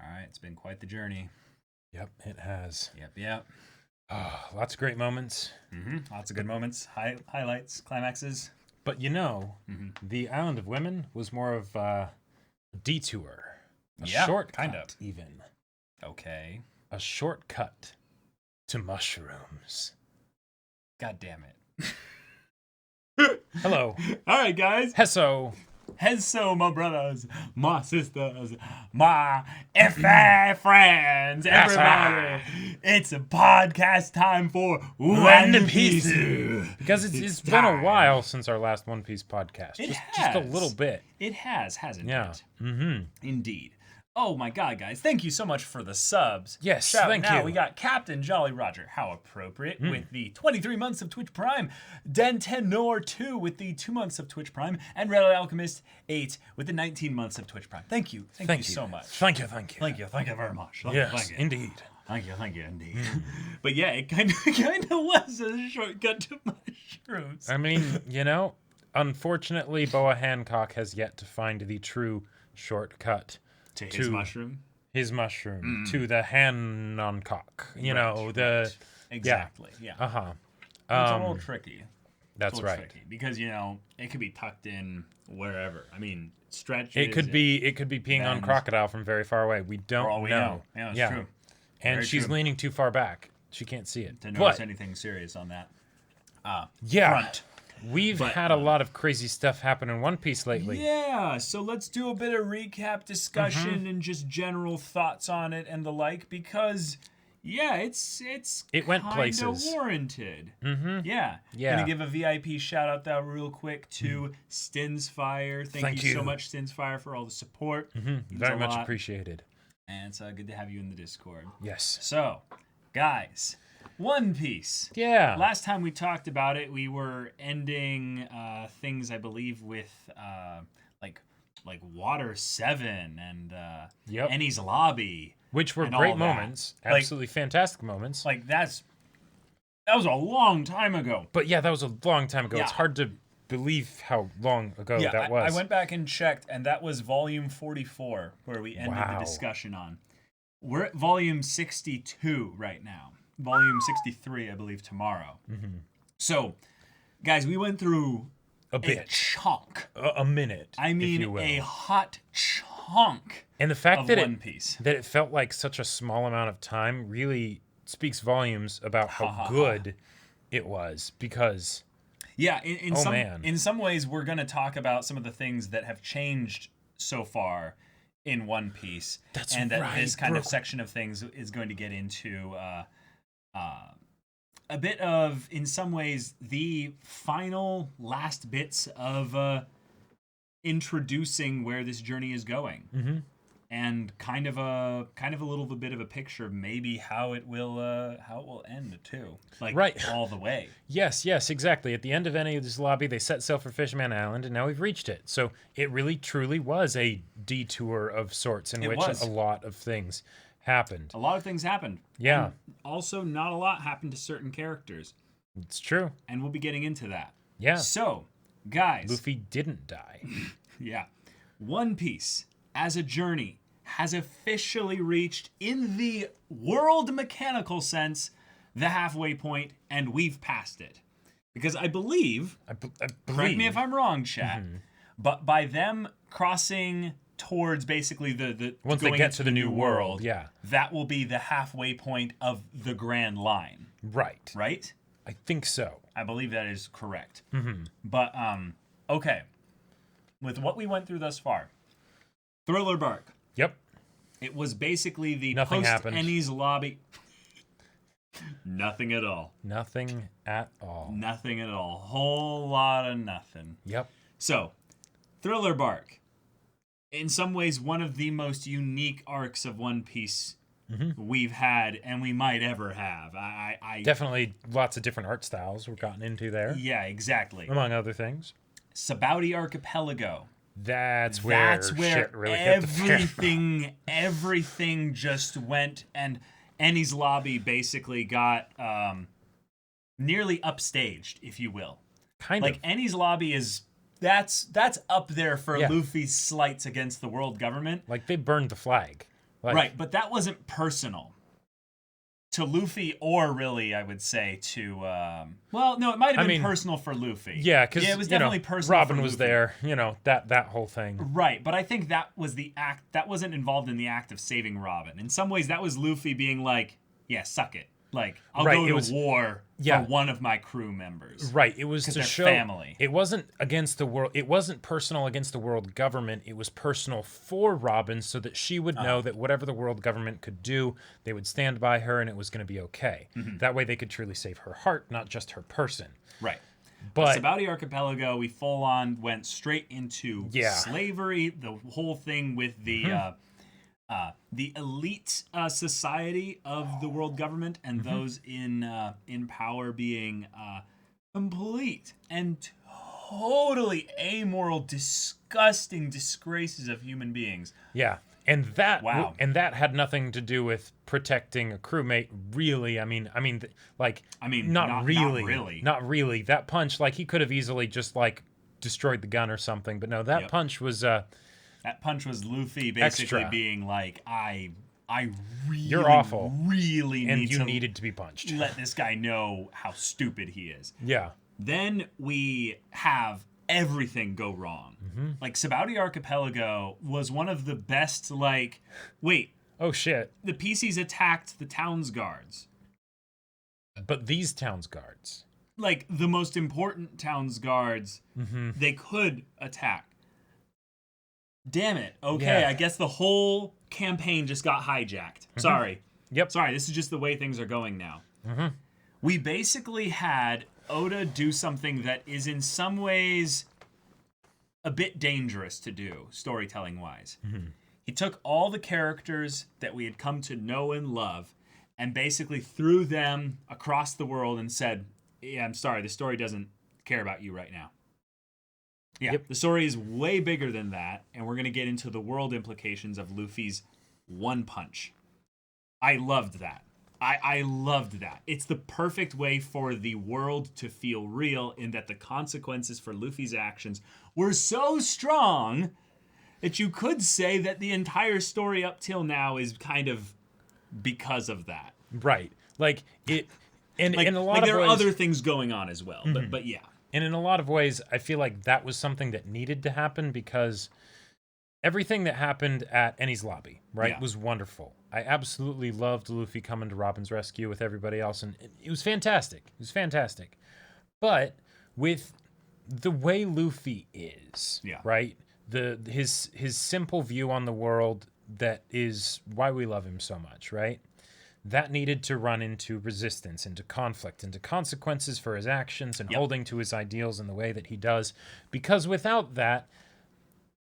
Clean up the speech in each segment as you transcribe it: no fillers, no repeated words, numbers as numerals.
All right, it's been quite the journey. Yep, it has. Yep. Lots of great moments. Lots of good moments, highlights, climaxes. But the Island of Women was more of a detour. A shortcut, kind of. even. Okay. A shortcut to mushrooms. God damn it. Hello. All right, guys. Hesso. Hello, my brothers, my sisters, my friends, everybody. It's a podcast time for One Piece. Because it's been a while since our last One Piece podcast. Just a little bit. It has, hasn't Yeah. it? Mm-hmm. Indeed. Oh my God, guys! Thank you so much for the subs. Yes, Shout thank out, you. We got Captain Jolly Roger, how appropriate, with the 23 months of Twitch Prime. Den Tenor 2 with the 2 months of Twitch Prime, and Red Alchemist 8 with the 19 months of Twitch Prime. Thank you so much. Thank you. Thank you very much. Yes, Thank you. indeed. Thank you, indeed. But yeah, it kind of was a shortcut to mushrooms. I mean, unfortunately, Boa Hancock has yet to find the true shortcut To his mushroom. His mushroom to the Hancock. Exactly. Yeah. Uh-huh. It's a little tricky. That's right. Tricky because it could be tucked in wherever. I mean, stretches. It could be peeing on bends. Crocodile from very far away. We don't For all we know. know. Yeah, it's true. And Very she's true. leaning too far back. She can't see it. To notice But anything serious on that. yeah, we've But, had a lot of crazy stuff happen in One Piece lately. Yeah, so let's do a bit of recap discussion Mm-hmm. and just general thoughts on it and the like because It went kinda places. warranted. Mm-hmm. Yeah. Yeah. Gonna give a VIP shout out though real quick to Stinsfire. Thank you so you. much, Stinsfire, for all the support. Means Very a much lot. appreciated. And it's good to have you in the Discord. Yes. So, guys, One Piece. Yeah. Last time we talked about it, we were ending things, I believe, with like Water 7 and Yep. Ennie's Lobby. Which were and all great that. moments. Like- Absolutely fantastic moments. Like that was a long time ago. But yeah, that was a long time ago. It's Yeah. hard to believe how long ago Yeah, that was. I went back and checked, and that was volume 44 where we ended Wow. the discussion on. We're at volume 62 right now. Volume 63, I believe, tomorrow. Mm-hmm. So, guys, we went through a bit. chunk. A minute. I if mean, you will. a hot chunk And the fact of that One Piece. it felt like such a small amount of time really speaks volumes about how good it was, because Yeah, in Oh, some man. in some ways, we're going to talk about some of the things that have changed so far in One Piece, That's and that right, this kind bro. of section of things is going to get into a bit of, in some ways, the final last bits of introducing where this journey is going. Mhm. And kind of a little bit of a picture of maybe how it will end too, like Right. all the way. Yes, exactly. At the end of Ennie's Lobby, they set sail for Fishman Island, and now we've reached it. So it really, truly was a detour of sorts in It which was. a lot of things happened. A lot of things happened. Yeah. And also, not a lot happened to certain characters, It's true. and we'll be getting into that. Yeah. So, guys, Luffy didn't die. yeah, One Piece as a journey has officially reached, in the world mechanical sense, the halfway point, and we've passed it. Because I believe, I correct believe. me if I'm wrong, chat, but by them crossing towards basically the Once they going get into to the new world, yeah. that will be the halfway point of the Grand Line, Right. right? I think so. I believe that is correct. But okay, with what we went through thus far, Thriller Bark. Yep. It was basically the Nothing post happened. Ennie's Lobby. Nothing at all. Nothing at all. Nothing at all. Whole lot of nothing. Yep. So, Thriller Bark, in some ways, one of the most unique arcs of One Piece we've had, and we might ever have. I Definitely lots of different art styles we've gotten into there, yeah, exactly. among other things. Sabaudi Archipelago. That's where shit really hit the fan. everything just went, and Ennie's Lobby basically got nearly upstaged, if you will. Kind Like of. Ennie's Lobby is that's up there for Yeah. Luffy's slights against the world government. Like they burned the flag. Like, right, but that wasn't personal to Luffy, or really, I would say to. Well, no, it might have been personal for Luffy. Yeah, because it was definitely personal. Robin for was Luffy. there. That whole thing. Right, but I think that was the act. That wasn't involved in the act of saving Robin. In some ways, that was Luffy being like, "Yeah, suck it. Like, I'll go to war for one of my crew members." Right. It was to show family. It wasn't against the world. It wasn't personal against the world government. It was personal for Robin, so that she would know that whatever the world government could do, they would stand by her, and it was going to be okay. That way, they could truly save her heart, not just her person. Right. But Sabaody Archipelago, we full on went straight into slavery. The whole thing with the elite society of the world government and those in power being complete and totally amoral, disgusting disgraces of human beings. Yeah. And that that had nothing to do with protecting a crewmate, really. I mean, not really. That punch, like, he could have easily just like destroyed the gun or something, but no, that punch was that punch was Luffy basically being like, I really, you're awful, really need and you needed to be punched. Let this guy know how stupid he is. Yeah. Then we have everything go wrong. Like, Sabaody Archipelago was one of the best, like, wait. Oh, shit. The PCs attacked the town's guards. But these town's guards. Like, the most important town's guards, they could attack. Damn it. Okay, I guess the whole campaign just got hijacked. Sorry. Yep. Sorry, this is just the way things are going now. We basically had Oda do something that is in some ways a bit dangerous to do, storytelling-wise. He took all the characters that we had come to know and love and basically threw them across the world and said, yeah, I'm sorry, the story doesn't care about you right now. Yeah, the story is way bigger than that, and we're going to get into the world implications of Luffy's one punch. I loved that. I loved that. It's the perfect way for the world to feel real, in that the consequences for Luffy's actions were so strong that you could say that the entire story up till now is kind of because of that. Right. Like, it... And in a lot of ways... there are other things going on as well, but yeah. And in a lot of ways, I feel like that was something that needed to happen, because everything that happened at Enies Lobby, right, was wonderful. I absolutely loved Luffy coming to Robin's rescue with everybody else, and it was fantastic. It was fantastic. But with the way Luffy is, right, his simple view on the world, that is why we love him so much, right? That needed to run into resistance, into conflict, into consequences for his actions, and holding to his ideals in the way that he does. Because without that,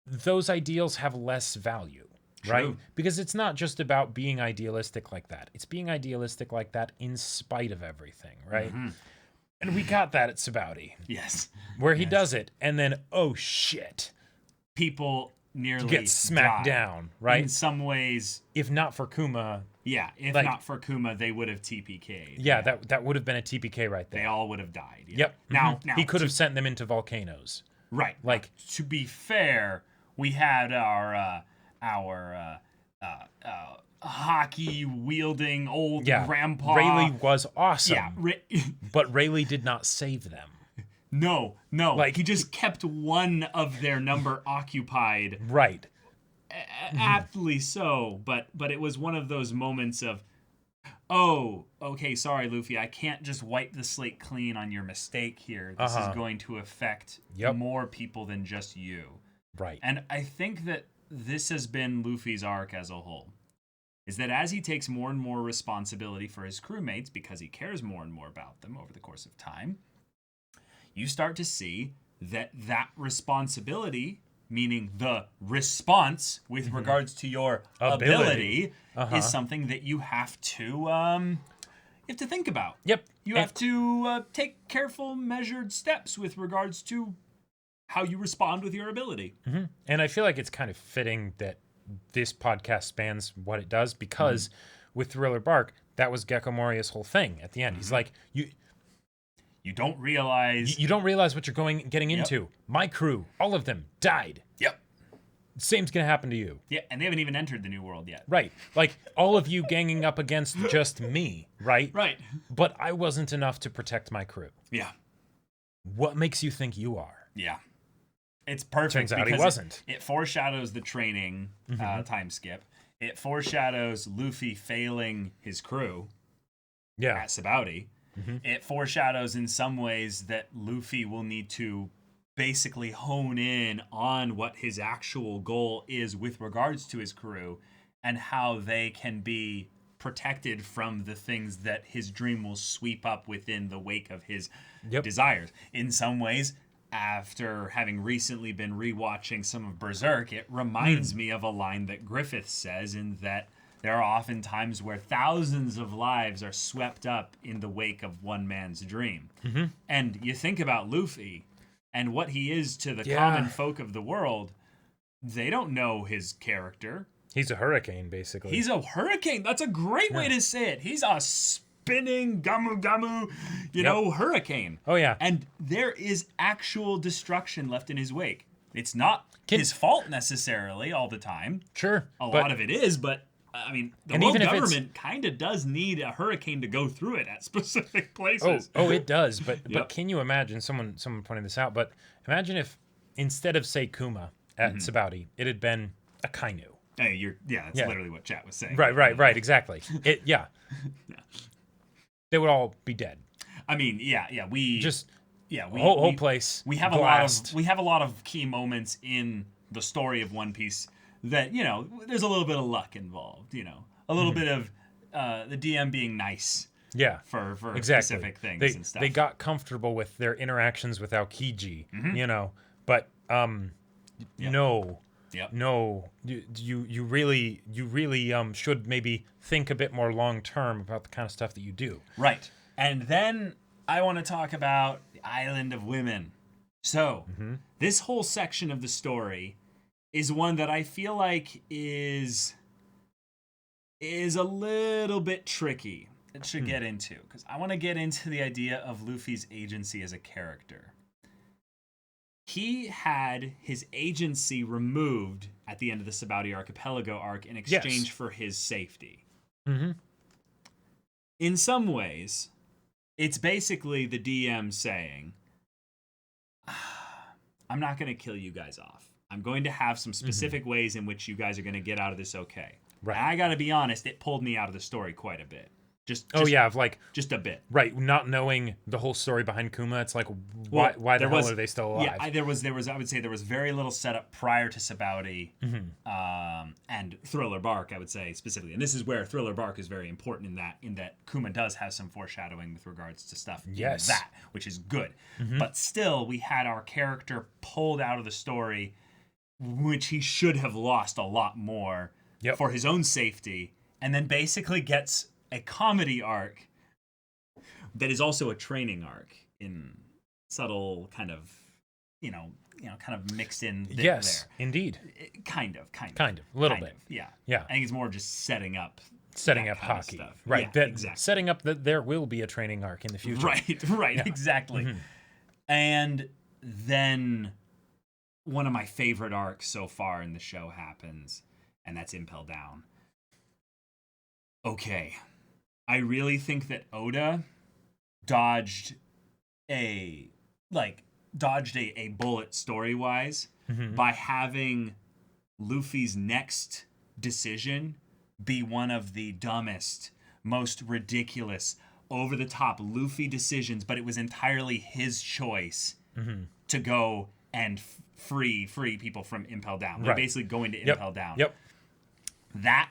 those ideals have less value, right? Because it's not just about being idealistic like that. It's being idealistic like that in spite of everything, right? And we got that at Sabaody. Yes. Where he does it, and then, oh shit. People nearly get smacked down, right? In some ways. If not for Kuma... Yeah, if not for Kuma, they would have TPK'd. Yeah, that would have been a TPK right there. They all would have died. Yeah. Yep. Now he could have sent them into volcanoes. Right. Like, to be fair, we had our hockey wielding old grandpa. Rayleigh was awesome. Yeah. But Rayleigh did not save them. No. Like, he just kept one of their number occupied. Right. Aptly so, but it was one of those moments of, oh, okay, sorry, Luffy, I can't just wipe the slate clean on your mistake here. This is going to affect more people than just you. Right. And I think that this has been Luffy's arc as a whole, is that as he takes more and more responsibility for his crewmates, because he cares more and more about them over the course of time, you start to see that responsibility, meaning the response with regards to your ability is something that you have to think about. Yep. You have to take careful, measured steps with regards to how you respond with your ability. And I feel like it's kind of fitting that this podcast spans what it does, because with Thriller Bark, that was Gecko Moria's whole thing at the end. He's like, you don't realize... You don't realize what you're getting into. My crew, all of them, died. Yep. Same's gonna happen to you. Yeah, and they haven't even entered the new world yet. Right. Like all of you ganging up against just me, right? Right. But I wasn't enough to protect my crew. Yeah. What makes you think you are? Yeah. It's perfect. Turns out he because wasn't. It foreshadows the training time skip. It foreshadows Luffy failing his crew Yeah. at Sabaody. It foreshadows in some ways that Luffy will need to basically hone in on what his actual goal is with regards to his crew and how they can be protected from the things that his dream will sweep up within the wake of his desires. In some ways, after having recently been rewatching some of Berserk, it reminds me of a line that Griffith says, in that there are often times where thousands of lives are swept up in the wake of one man's dream. And you think about Luffy and what he is to the common folk of the world, they don't know his character. He's a hurricane, basically. He's a hurricane. That's a great way to say it. He's a spinning gamu gamu, you know, hurricane. Oh, yeah. And there is actual destruction left in his wake. It's not his fault necessarily all the time. Sure. A lot of it is, but I mean, the world government kind of does need a hurricane to go through it at specific places. Oh, it does. But can you imagine, someone pointed this out, but imagine if instead of, say, Kuma at Sabaody, it had been a Kainu. Hey, that's literally what chat was saying. Right, exactly. They would all be dead. I mean, we whole place. We have a lot of key moments in the story of One Piece that, you know, there's a little bit of luck involved, you know. A little bit of the DM being nice. Yeah. For specific things and stuff. They got comfortable with their interactions with Aokiji, you know. But no. Yep. No, you really should maybe think a bit more long term about the kind of stuff that you do. Right. And then I want to talk about the Island of Women. So, this whole section of the story is one that I feel like is a little bit tricky to get into, because I want to get into the idea of Luffy's agency as a character. He had his agency removed at the end of the Sabaody Archipelago arc in exchange for his safety. In some ways, it's basically the DM saying, I'm not going to kill you guys off. I'm going to have some specific ways in which you guys are going to get out of this okay. Right. And I got to be honest, it pulled me out of the story quite a bit. Just a bit. Right, not knowing the whole story behind Kuma, it's like, why the hell are they still alive? Yeah, there was. I would say there was very little setup prior to Sabaody and Thriller Bark. I would say specifically, and this is where Thriller Bark is very important in that Kuma does have some foreshadowing with regards to stuff. Yes, that which is good, but still, we had our character pulled out of the story, which he should have lost a lot more for his own safety, and then basically gets a comedy arc that is also a training arc in subtle kind of, kind of mixed in there. Yes, indeed. Kind of. A little bit. Yeah. Yeah. I think it's more just setting up hockey. Right. Yeah, exactly. Setting up that there will be a training arc in the future. Right, exactly. And then one of my favorite arcs so far in the show happens, and that's Impel Down. Okay. I really think that Oda dodged a bullet story-wise by having Luffy's next decision be one of the dumbest, most ridiculous, over-the-top Luffy decisions, but it was entirely his choice to go and free people from Impel Down. They're basically going to Impel Down. Yep. That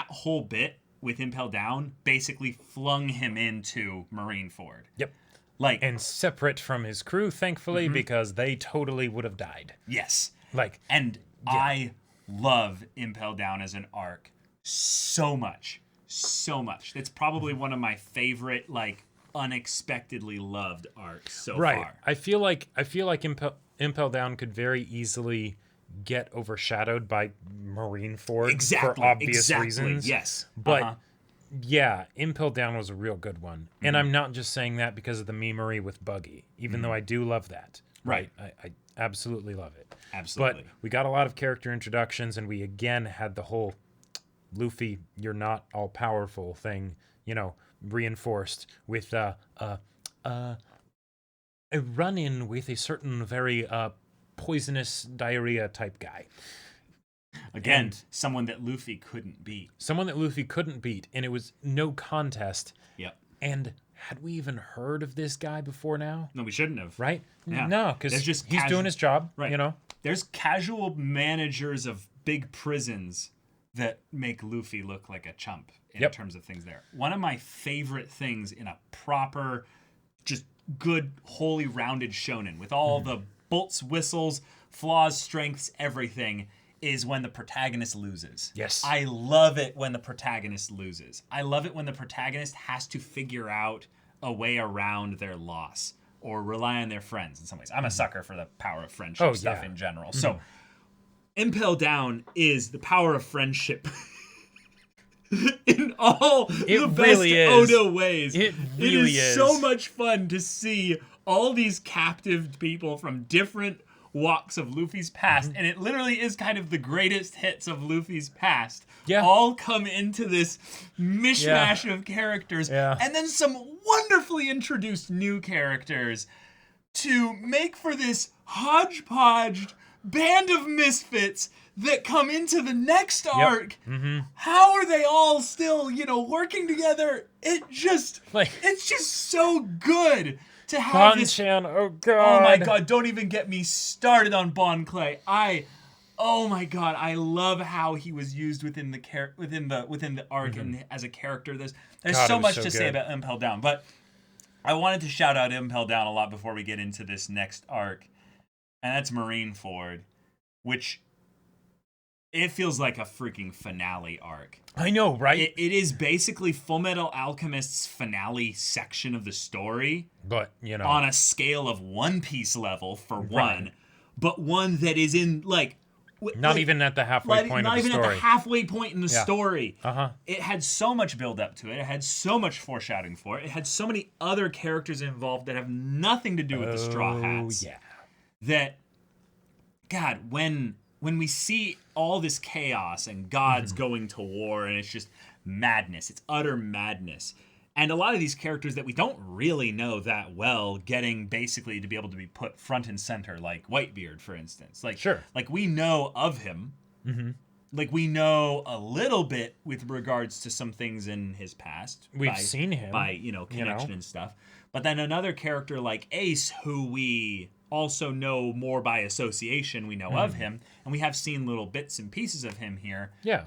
whole bit with Impel Down basically flung him into Marineford. Yep. And separate from his crew, thankfully, because they totally would have died. Yes. I love Impel Down as an arc so much. So much. It's probably one of my favorite, unexpectedly loved arcs so far. I feel like Impel Down could very easily get overshadowed by Marineford for obvious reasons. Yes. But Impel Down was a real good one. And I'm not just saying that because of the memery with Buggy, even though I do love that. Right. Absolutely love it. Absolutely. But we got a lot of character introductions, and we again had the whole Luffy, you're not all powerful thing, reinforced with a run-in with a certain very poisonous diarrhea type guy. Again, someone that Luffy couldn't beat. Someone that Luffy couldn't beat, and it was no contest. Yep. And had we even heard of this guy before now? No, we shouldn't have. Right? Yeah. No, because he's doing his job, Right. There's casual managers of big prisons that make Luffy look like a chump in terms of things there. One of my favorite things in a proper, just good, wholly rounded shonen with all the bolts, whistles, flaws, strengths, everything is when the protagonist loses. Yes. I love it when the protagonist loses. I love it when the protagonist has to figure out a way around their loss or rely on their friends in some ways. I'm a sucker for the power of friendship stuff in general. So Impel Down is the power of friendship in all the really best is. Oda ways. It really is so much fun to see all these captive people from different walks of Luffy's past, and it literally is kind of the greatest hits of Luffy's past all come into this mishmash of characters, and then some wonderfully introduced new characters to make for this hodgepodge band of misfits that come into the next arc. How are they all still, working together? It's just so good to have this. Bon-chan, oh god. Oh my god, don't even get me started on Bon Clay. Oh my god, I love how he was used within the arc and as a character. There's so much to say about Impel Down, but I wanted to shout out Impel Down a lot before we get into this next arc, and that's Marineford, which it feels like a freaking finale arc. I know, right? It is basically Fullmetal Alchemist's finale section of the story, but on a scale of One Piece level for one, but one that is in not even at the halfway point of the story. Not even at the halfway point in the story. Uh-huh. It had so much build up to it. It had so much foreshadowing for it. It had so many other characters involved that have nothing to do with the Straw Hats. Yeah. That, God, when we see all this chaos and gods going to war and it's just madness, it's utter madness. And a lot of these characters that we don't really know that well getting basically to be able to be put front and center, like Whitebeard, for instance. Like we know of him. Like we know a little bit with regards to some things in his past. We've seen him. By, connection and stuff. But then another character like Ace, who we also know more by association, we know of him, and we have seen little bits and pieces of him here. Yeah.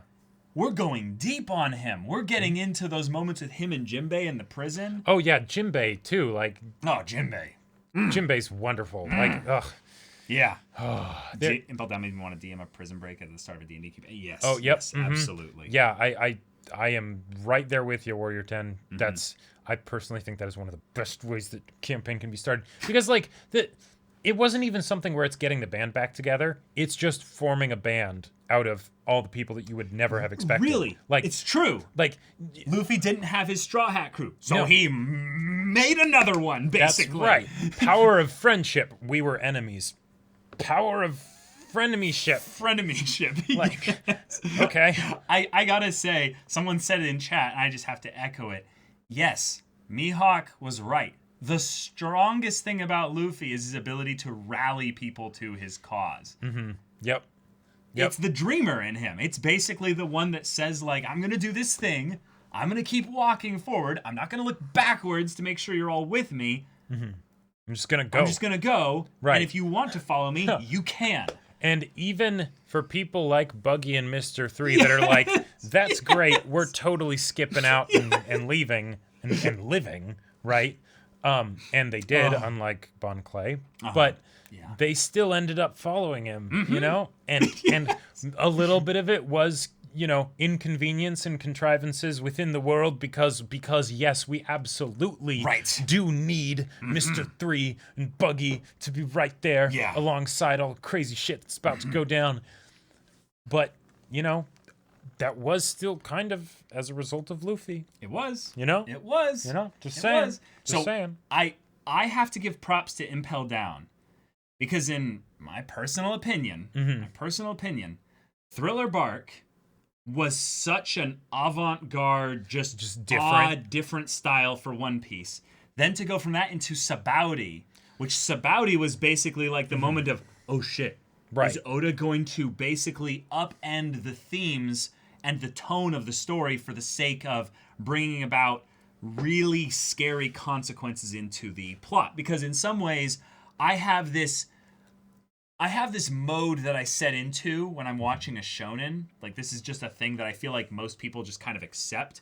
We're going deep on him. We're getting into those moments with him and Jinbei in the prison. Oh yeah, Jinbei too. Jinbei. Jinbei's wonderful. Yeah. Impel Down made me want to DM a Prison Break at the start of a D&D campaign. Yes. Oh, yep. Yes, absolutely. Yeah, I am right there with you, Warrior 10. I personally think that is one of the best ways that campaign can be started. Because it wasn't even something where it's getting the band back together. It's just forming a band out of all the people that you would never have expected. Really? It's true. Luffy didn't have his Straw Hat crew, so he made another one, basically. That's right. Power of friendship. We were enemies. Power of frenemyship. Frenemyship. Okay. I gotta say, someone said it in chat, and I just have to echo it. Yes, Mihawk was right. The strongest thing about Luffy is his ability to rally people to his cause. Yep. It's the dreamer in him. It's basically the one that says, I'm going to do this thing. I'm going to keep walking forward. I'm not going to look backwards to make sure you're all with me. I'm just going to go. Right. And if you want to follow me, you can. And even for people like Buggy and Mr. 3 that are like, that's great. We're totally skipping out and leaving and living, right? And they did, unlike Bon Clay. But they still ended up following him, And a little bit of it was, inconvenience and contrivances within the world because yes, we absolutely do need Mr. 3 and Buggy to be right there alongside all the crazy shit that's about to go down. But, that was still kind of as a result of Luffy. It was. It was. Just saying. Just saying. I have to give props to Impel Down Because in my personal opinion, Thriller Bark was such an avant-garde, just different. different style for One Piece. Then to go from that into Sabaody, which Sabaody was basically like the moment of, oh shit, Right. is Oda going to basically upend the themes and the tone of the story for the sake of bringing about really scary consequences into the plot? Because in some ways, I have this mode that I set into when I'm watching a shonen. Like, this is just a thing that I feel like most people just kind of accept.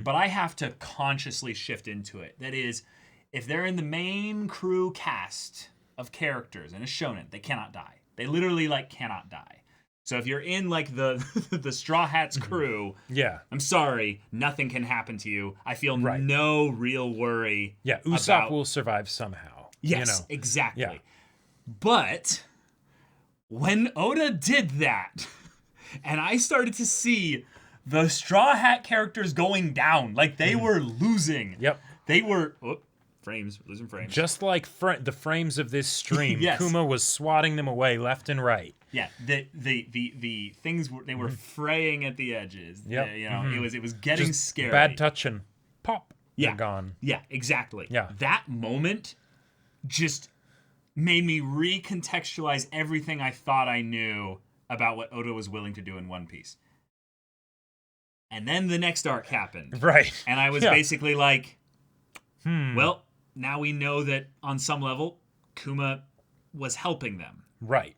But I have to consciously shift into it. That is, if they're in the main crew cast of characters in a shonen, they cannot die. They literally, like, cannot die. So if you're in, like, the the Straw Hats crew, Yeah. I'm sorry, nothing can happen to you. I feel no real worry. Yeah, Usopp will survive somehow. Yes, you know. exactly. Yeah. But when Oda did that, and I started to see the Straw Hat characters going down, like they were losing. Yep. They were losing frames. Just like the frames of this stream, Yes. Kuma was swatting them away left and right. Yeah, the things were, they were fraying at the edges. Yep. You know, it was getting Just scary. bad touch and pop. Yeah. They're gone. Yeah, exactly. Yeah. That moment just made me recontextualize everything I thought I knew about what Oda was willing to do in One Piece. And then the next arc happened. Right. And I was basically like, well, now we know that on some level, Kuma was helping them. Right.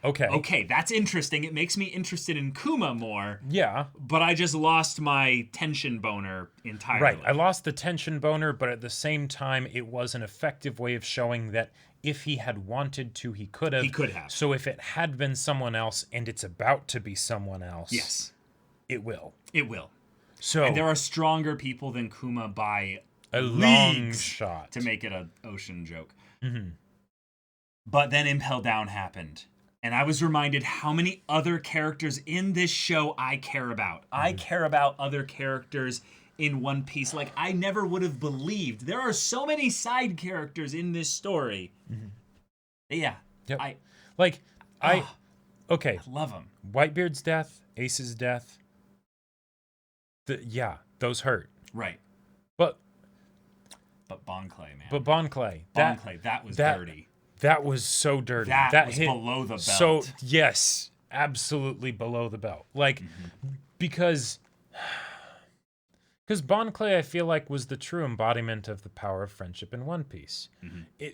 Okay. Okay, that's interesting. It makes me interested in Kuma more. Yeah. But I just lost my tension boner entirely. Right. I lost the tension boner, but at the same time, it was an effective way of showing that if he had wanted to, he could have. He could have. So if it had been someone else and it's about to be someone else, Yes, it will. it will. So And there are stronger people than Kuma by a long leagues shot. to make it an ocean joke. But then Impel Down happened. And I was reminded how many other characters in this show I care about. I care about other characters in One Piece like I never would have believed. There are so many side characters in this story. Yeah. Yep. I Okay. love them. Whitebeard's death, Ace's death. Those hurt. Right. But Bon Clay, man. Bon Clay. Bon Clay, that was dirty. That was so dirty. That was hit below the belt. So yes, absolutely below the belt. Like because Bon Clay, I feel like, was the true embodiment of the power of friendship in One Piece.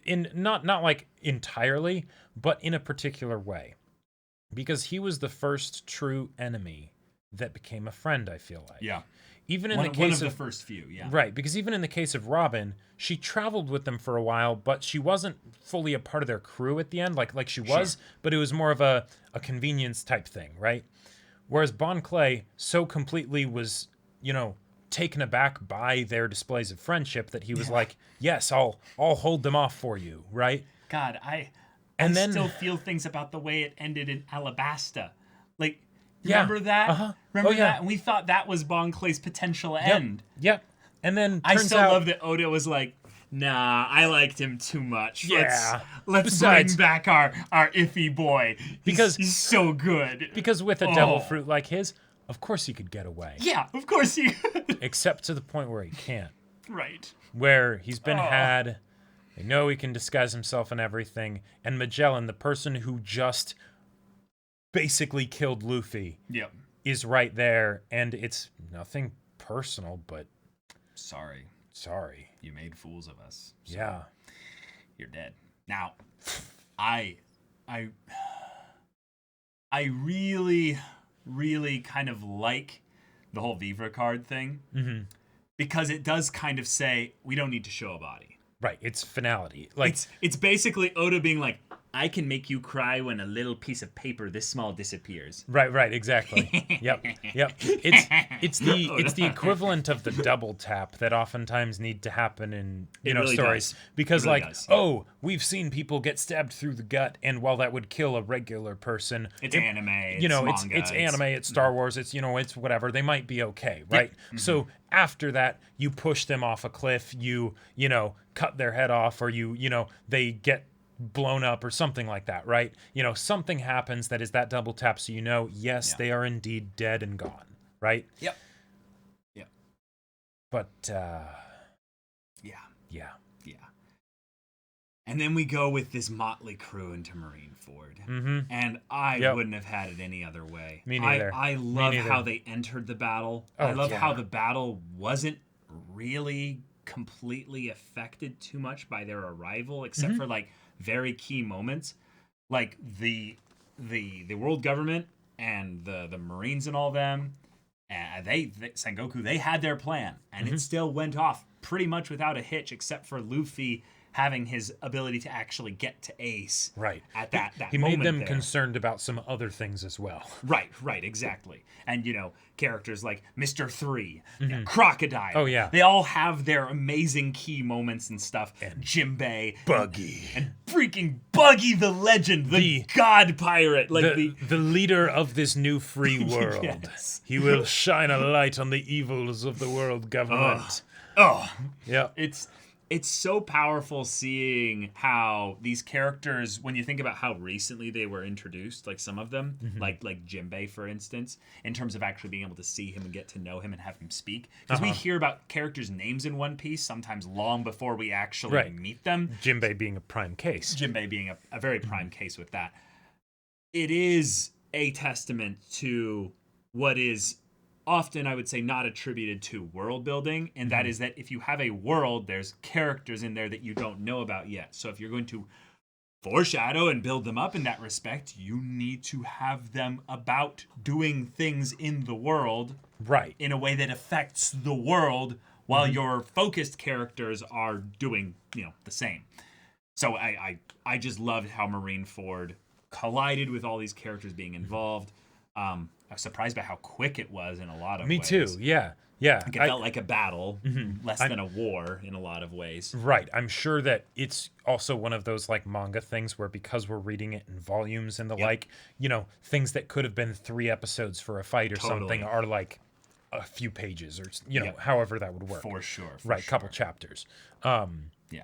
In not like entirely, but in a particular way. Because he was the first true enemy that became a friend, I feel like. Yeah. Even in One the of case the first few, yeah. Right, because even in the case of Robin, she traveled with them for a while, but she wasn't fully a part of their crew at the end. Like she was, but it was more of a convenience type thing, right? Whereas Bon Clay so completely was, taken aback by their displays of friendship that he was like, "Yes, I'll hold them off for you," right? God, I then still feel things about the way it ended in Alabasta. Like, Yeah. remember that? Uh-huh. Remember Oh, yeah. that? And we thought that was Bon Clay's potential end. Yep. And then I turns still out, love that Oda was like, nah, I liked him too much. Yeah. Let's Besides- bring back our iffy boy. He's so good. because with a devil fruit like his, of course he could get away. Yeah, of course he could. Except to the point where he can't. Right. Where he's been had, they know he can disguise himself and everything, and Magellan, the person who just basically killed Luffy, Yep. is right there, and it's nothing personal, but Sorry. sorry. You made fools of us. So Yeah. you're dead. Now, I really, really kind of like the whole Vivre card thing because it does kind of say we don't need to show a body. Right, it's finality. Like, It's basically Oda being like, I can make you cry when a little piece of paper this small disappears. right, exactly. Yep. It's the equivalent of the double tap that oftentimes need to happen in really stories does. because It really like does, yeah. oh, we've seen people get stabbed through the gut, and while that would kill a regular person, It's anime. It's manga, it's anime, it's Star Wars, it's it's whatever. They might be okay, right? So after that, you push them off a cliff, you cut their head off, or you they get blown up or something like that, right? You know, something happens that is that double tap, so you know, yes, Yeah. they are indeed dead and gone, right? Yep. Yep. But Yeah. yeah. Yeah. And then we go with this motley crew into Marineford. Mm-hmm. And I Yep. wouldn't have had it any other way. Me neither. I Me love neither. how they entered the battle. Oh, I love yeah. how the battle wasn't really completely affected too much by their arrival, except Mm-hmm. for like very key moments. Like the world government and the Marines and all them, they Sengoku, they had their plan, and Mm-hmm. it still went off pretty much without a hitch, except for Luffy having his ability to actually get to Ace. Right. At that He moment made them there. concerned about some other things as well. Right, exactly. And you know, characters like Mr. 3, you know, Crocodile. Oh, yeah. They all have their amazing key moments and stuff. And Jimbei. Buggy. And freaking Buggy the legend, the god pirate. Like The leader of this new free world. Yes. He will shine a light on the evils of the world government. Oh, Yeah. it's so powerful seeing how these characters, when you think about how recently they were introduced, like some of them, like Jimbei, for instance, in terms of actually being able to see him and get to know him and have him speak. Because we hear about characters' names in One Piece sometimes long before we actually Right. meet them. Jimbei being a prime case. Jimbei being a very prime case with that. It is a testament to what is often, I would say, not attributed to world building, and that is that if you have a world, there's characters in there that you don't know about yet. So if you're going to foreshadow and build them up in that respect, you need to have them about doing things in the world Right. in a way that affects the world while your focused characters are doing, you know, the same. So I just loved how Marineford collided with all these characters being involved. I was surprised by how quick it was in a lot of Me ways. too. Yeah. Yeah. Like it felt like a battle, less than a war in a lot of ways. Right. I'm sure that it's also one of those like manga things where because we're reading it in volumes and the like, you know, things that could have been 3 episodes for a fight or something are like a few pages or, you know, however that would work. For sure. Right. Couple chapters. Yeah.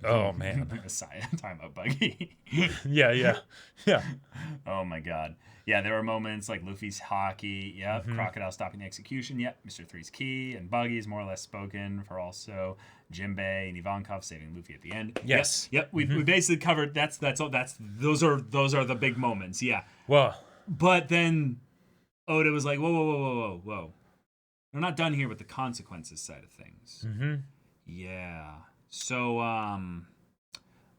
Oh, man. Messiah, talking about Buggy. Yeah. Oh my god. Yeah, there were moments like Luffy's hockey, Crocodile stopping the execution, Mr. Three's key, and Buggy is more or less spoken for also Jimbei and Ivankov saving Luffy at the end. Yes. Yep. We basically covered those are the big moments, yeah. Well, But then Oda was like, whoa. We're not done here with the consequences side of things. mm-hmm. Yeah. So,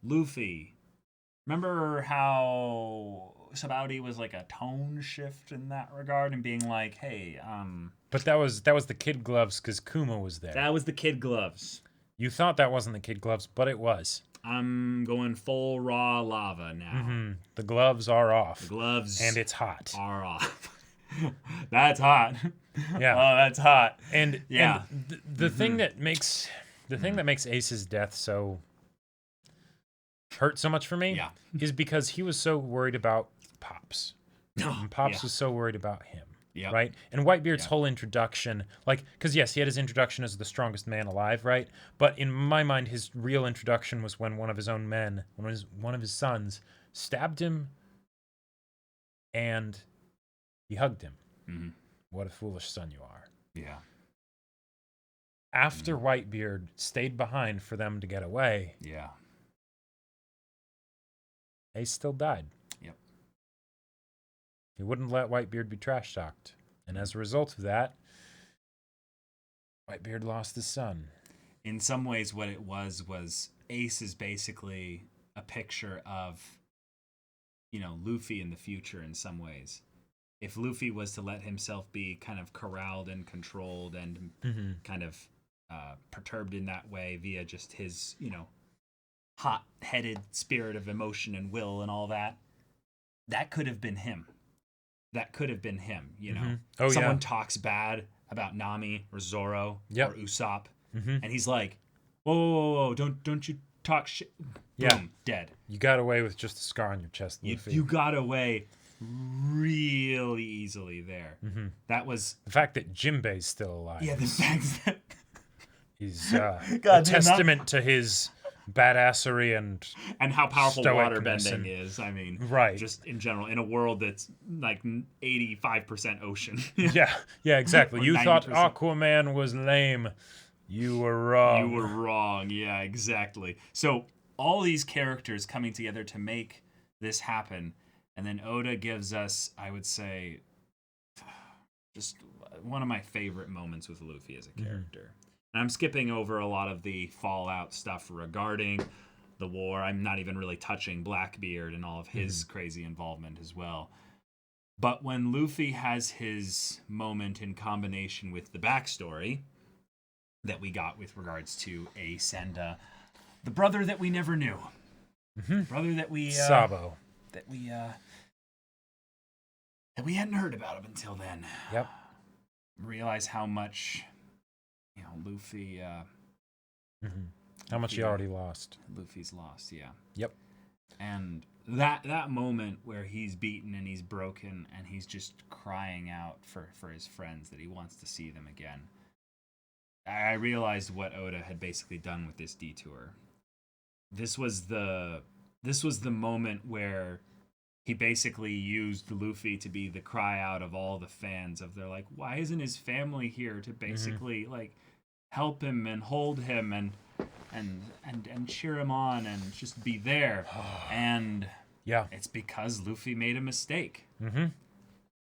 Luffy, remember how Sabaody was like a tone shift in that regard and being like, hey, But that was the kid gloves because Kuma was there. that was the kid gloves. You thought that wasn't the kid gloves, but it was. I'm going full raw lava now. The gloves are off. Gloves And it's hot. are off. That's hot. Yeah. Oh, that's hot. And Yeah. and the thing that makes Ace's death so hurt so much for me Yeah. is because he was so worried about Pops. And Pops Yeah. was so worried about him. Yep. Right? And Whitebeard's whole introduction, like, because yes, he had his introduction as the strongest man alive, right? But in my mind, his real introduction was when one of his own men, one of his sons, stabbed him and he hugged him. Mm-hmm. What a foolish son you are. Yeah. After Whitebeard stayed behind for them to get away, Yeah. Ace still died. Yep. He wouldn't let Whitebeard be trash talked. And as a result of that, Whitebeard lost his son. In some ways, what it was Ace is basically a picture of, you know, Luffy in the future in some ways. If Luffy was to let himself be kind of corralled and controlled and kind of perturbed in that way via just his, you know, hot-headed spirit of emotion and will and all that, that could have been him. That could have been him, you know. Oh, Someone yeah. talks bad about Nami or Zoro Yep. or Usopp, and he's like, whoa, don't you talk shit. Yeah. Boom, dead. You got away with just a scar on your chest, Luffy. You got away really easily there. That was... The fact that Jimbei's still alive Yeah, the fact that... is a God, testament to his badassery and how powerful stoicness waterbending and- is. I mean, Right. just in general, in a world that's like 85% ocean. yeah, exactly. Or You thought 90%. Aquaman was lame. You were wrong. You were wrong. Yeah, exactly. So all these characters coming together to make this happen, and then Oda gives us, I would say, just one of my favorite moments with Luffy as a character. And I'm skipping over a lot of the Fallout stuff regarding the war. I'm not even really touching Blackbeard and all of his crazy involvement as well. But when Luffy has his moment in combination with the backstory that we got with regards to Ace and the brother that we never knew, brother that we Sabo. that we hadn't heard about up until then. Yep. Realize how much, Luffy. How much you already lost. Luffy's lost. Yeah. Yep. And that moment where he's beaten and he's broken and he's just crying out for his friends that he wants to see them again. I realized what Oda had basically done with this detour. This was the moment where he basically used Luffy to be the cry out of all the fans of they're like, why isn't his family here to basically like help him and hold him and cheer him on and just be there. And Yeah. it's because Luffy made a mistake. Mm-hmm.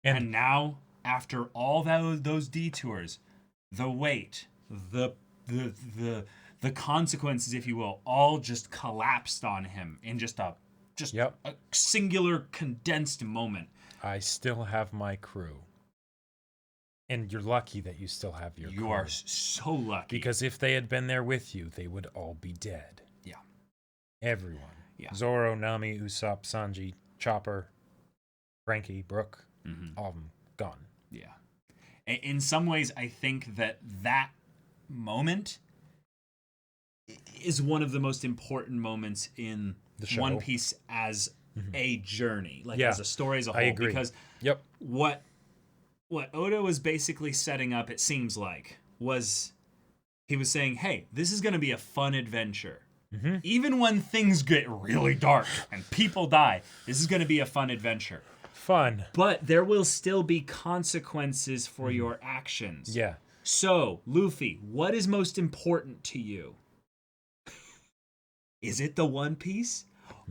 And now, after all those detours, the weight, the consequences, if you will, all just collapsed on him in just a singular condensed moment. I still have my crew. And you're lucky that you still have your crew. You are so lucky. Because if they had been there with you, they would all be dead. Yeah. Everyone. Yeah. Zoro, Nami, Usopp, Sanji, Chopper, Frankie, Brook, all of them gone. Yeah. In some ways, I think that moment is one of the most important moments in The show. One Piece as a journey, like Yeah. as a story as a whole. I agree. Because Yep. what Oda was basically setting up, it seems like, was he was saying, hey, this is going to be a fun adventure. Even when things get really dark and people die, this is going to be a fun adventure. Fun. But there will still be consequences for your actions. Yeah. So, Luffy, what is most important to you? Is it the One Piece?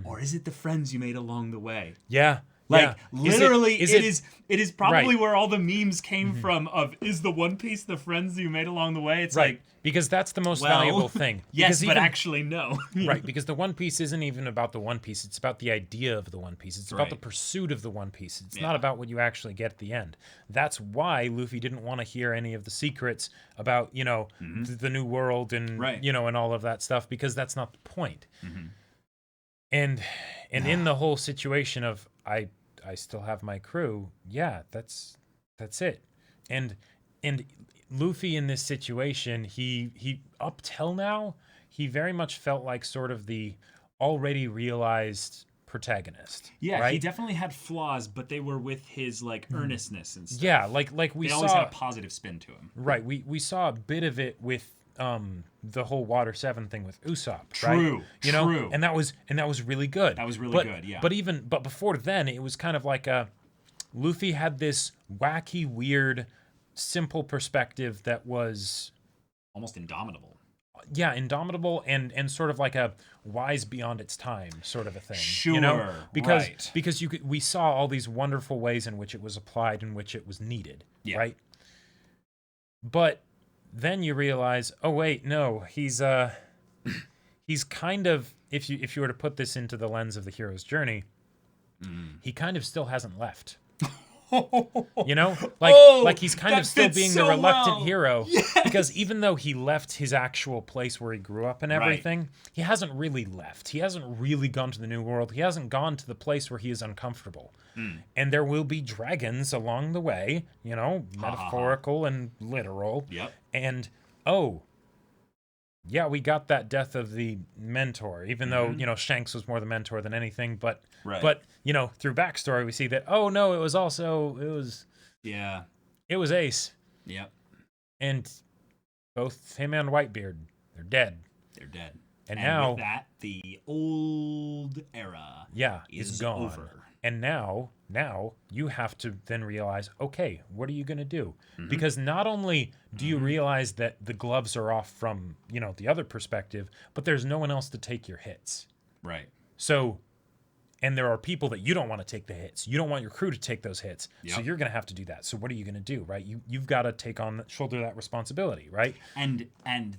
Or is it the friends you made along the way? Yeah. Like, yeah. literally, it is probably Right. where all the memes came from of, is the One Piece the friends you made along the way? It's Right. like, Because that's the most well, valuable thing. yes, Because but even- actually no. Right, because the One Piece isn't even about the One Piece. It's about the idea of the One Piece. It's about the Right. pursuit of the One Piece. It's Yeah. not about what you actually get at the end. That's why Luffy didn't want to hear any of the secrets about, the new world and, Right. and all of that stuff, because that's not the point. And in the whole situation of, I still have my crew, yeah, that's it. And Luffy in this situation, he up till now, he very much felt like sort of the already realized protagonist. Yeah, right? he definitely had flaws, but they were with his, like, earnestness and stuff. Yeah, like we They saw always had a positive spin to him. right. We saw a bit of it with the whole Water 7 thing with Usopp, True, right? You know, true. and that was really good. That was really good, yeah. But before then, it was kind of like Luffy had this wacky, weird, simple perspective that was Almost indomitable. indomitable and sort of like a wise beyond its time sort of a thing. Sure, because right. because we saw all these wonderful ways in which it was applied, in which it was needed, Yeah. right? But then you realize, oh wait, no, he's kind of, if you were to put this into the lens of the hero's journey, he kind of still hasn't left. Like he's kind that of still fits being so the reluctant well. hero, because even though he left his actual place where he grew up and everything, he hasn't really left. He hasn't really gone to the new world. He hasn't gone to the place where he is uncomfortable. And there will be dragons along the way, metaphorical and literal. Yep. And yeah, we got that death of the mentor, even though, Shanks was more the mentor than anything. But, Right. but through backstory, we see that, oh, no, it was Yeah. Ace. Yep. And both him and Whitebeard, they're dead. They're dead. And And now, with that, the old era is gone. over. And now you have to then realize, okay, what are you going to do? Mm-hmm. Because not only do you realize that the gloves are off from, the other perspective, but there's no one else to take your hits. Right. So, and there are people that you don't want to take the hits. You don't want your crew to take those hits. So Yep. you're going to have to do that. So what are you going to do, right? You've got to shoulder that responsibility, right? And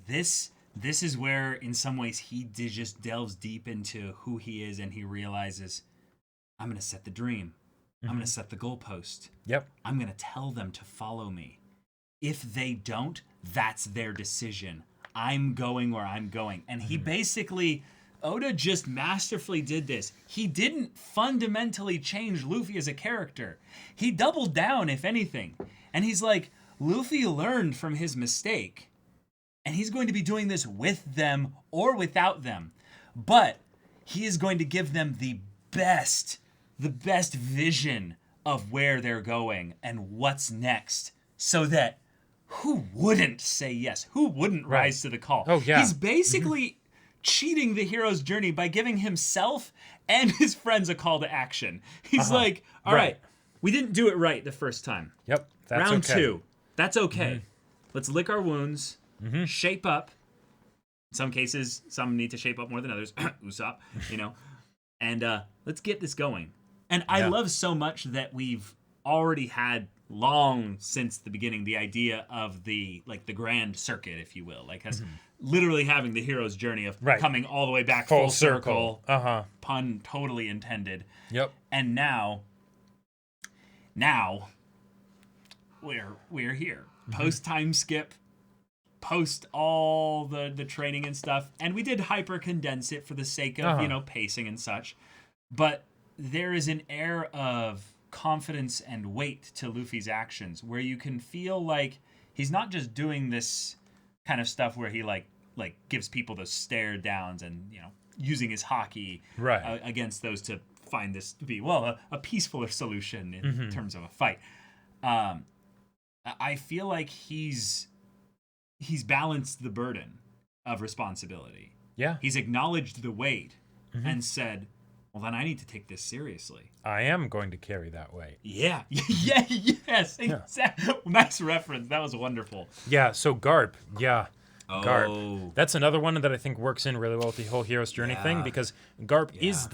this is where, in some ways, just delves deep into who he is, and he realizes, I'm going to set the dream. I'm going to set the goalpost. Yep. I'm going to tell them to follow me. If they don't, that's their decision. I'm going where I'm going. And he basically, Oda just masterfully did this. He didn't fundamentally change Luffy as a character. He doubled down, if anything. And he's like, Luffy learned from his mistake. And he's going to be doing this with them or without them. But he is going to give them the best vision of where they're going and what's next, so that who wouldn't say yes? Who wouldn't rise to the call? Oh, yeah. He's basically cheating the hero's journey by giving himself and his friends a call to action. He's like, all right, we didn't do it right the first time. Yep. That's Round okay. 2. That's okay. Let's lick our wounds, shape up. In some cases, some need to shape up more than others. Usopp, and let's get this going. And I love so much that we've already had long since the beginning the idea of the grand circuit, if you will, like us literally having the hero's journey of coming all the way back full circle. Pun totally intended. Yep. And now we're here. Post time skip, post all the training and stuff, and we did hyper condense it for the sake of pacing and such. But there is an air of confidence and weight to Luffy's actions where you can feel like he's not just doing this kind of stuff where he like gives people those stare downs and using his hockey against those to find this to be a peacefuler solution in terms of a fight. I feel like he's balanced the burden of responsibility. Yeah. He's acknowledged the weight and said, well, then I need to take this seriously. I am going to carry that weight. Yeah. Yes. Exactly. Nice reference. That was wonderful. Yeah. So Garp. Yeah. Oh. Garp. That's another one that I think works in really well with the whole hero's journey thing, because Garp is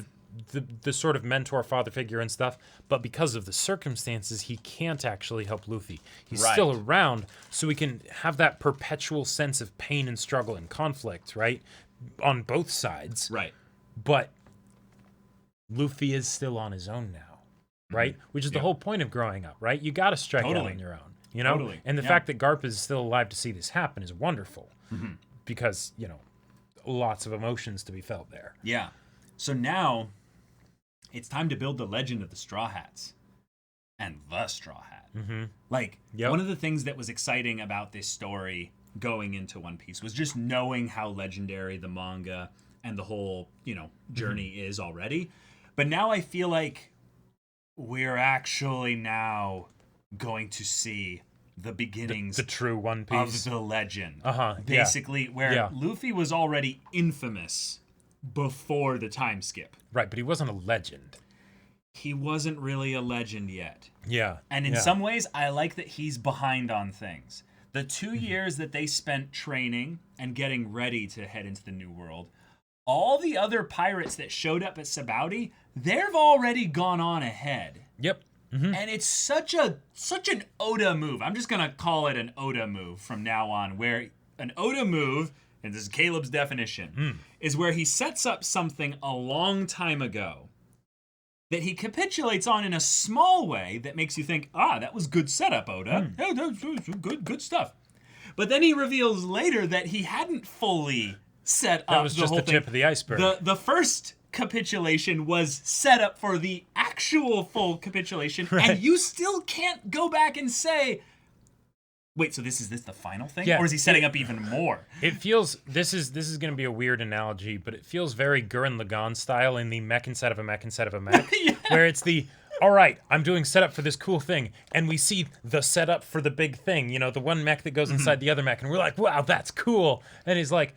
the sort of mentor, father figure and stuff, but because of the circumstances, he can't actually help Luffy. He's still around, so we can have that perpetual sense of pain and struggle and conflict, right? On both sides. Right. But Luffy is still on his own now, right? Which is the whole point of growing up, right? You got to strike out on your own, Totally. And the fact that Garp is still alive to see this happen is wonderful, because lots of emotions to be felt there. Yeah. So now it's time to build the legend of the Straw Hats and the Straw Hat. One of the things that was exciting about this story going into One Piece was just knowing how legendary the manga and the whole journey is already. But now I feel like we're actually now going to see the beginnings the true One Piece of the legend. Basically, where Luffy was already infamous before the time skip. Right, but he wasn't a legend. He wasn't really a legend yet. Yeah. And in some ways, I like that he's behind on things. The 2 years that they spent training and getting ready to head into the New World, all the other pirates that showed up at Sabaody, they've already gone on ahead. Yep. And it's such an Oda move. I'm just going to call it an Oda move from now on, where an Oda move, and this is Caleb's definition, is where he sets up something a long time ago that he capitulates on in a small way that makes you think, that was good setup, Oda. Yeah, that's good stuff. But then he reveals later that he hadn't fully set up the whole thing. That was just the tip of the iceberg. The first capitulation was set up for the actual full capitulation, and you still can't go back and say, wait, so this is the final thing? Yeah. Or is he setting up even more? It feels, this is going to be a weird analogy, but it feels very Gurren Lagann style in the mech inside of a mech inside of a mech, where it's all right, I'm doing setup for this cool thing, and we see the setup for the big thing, the one mech that goes inside the other mech, and we're like, wow, that's cool. And he's like,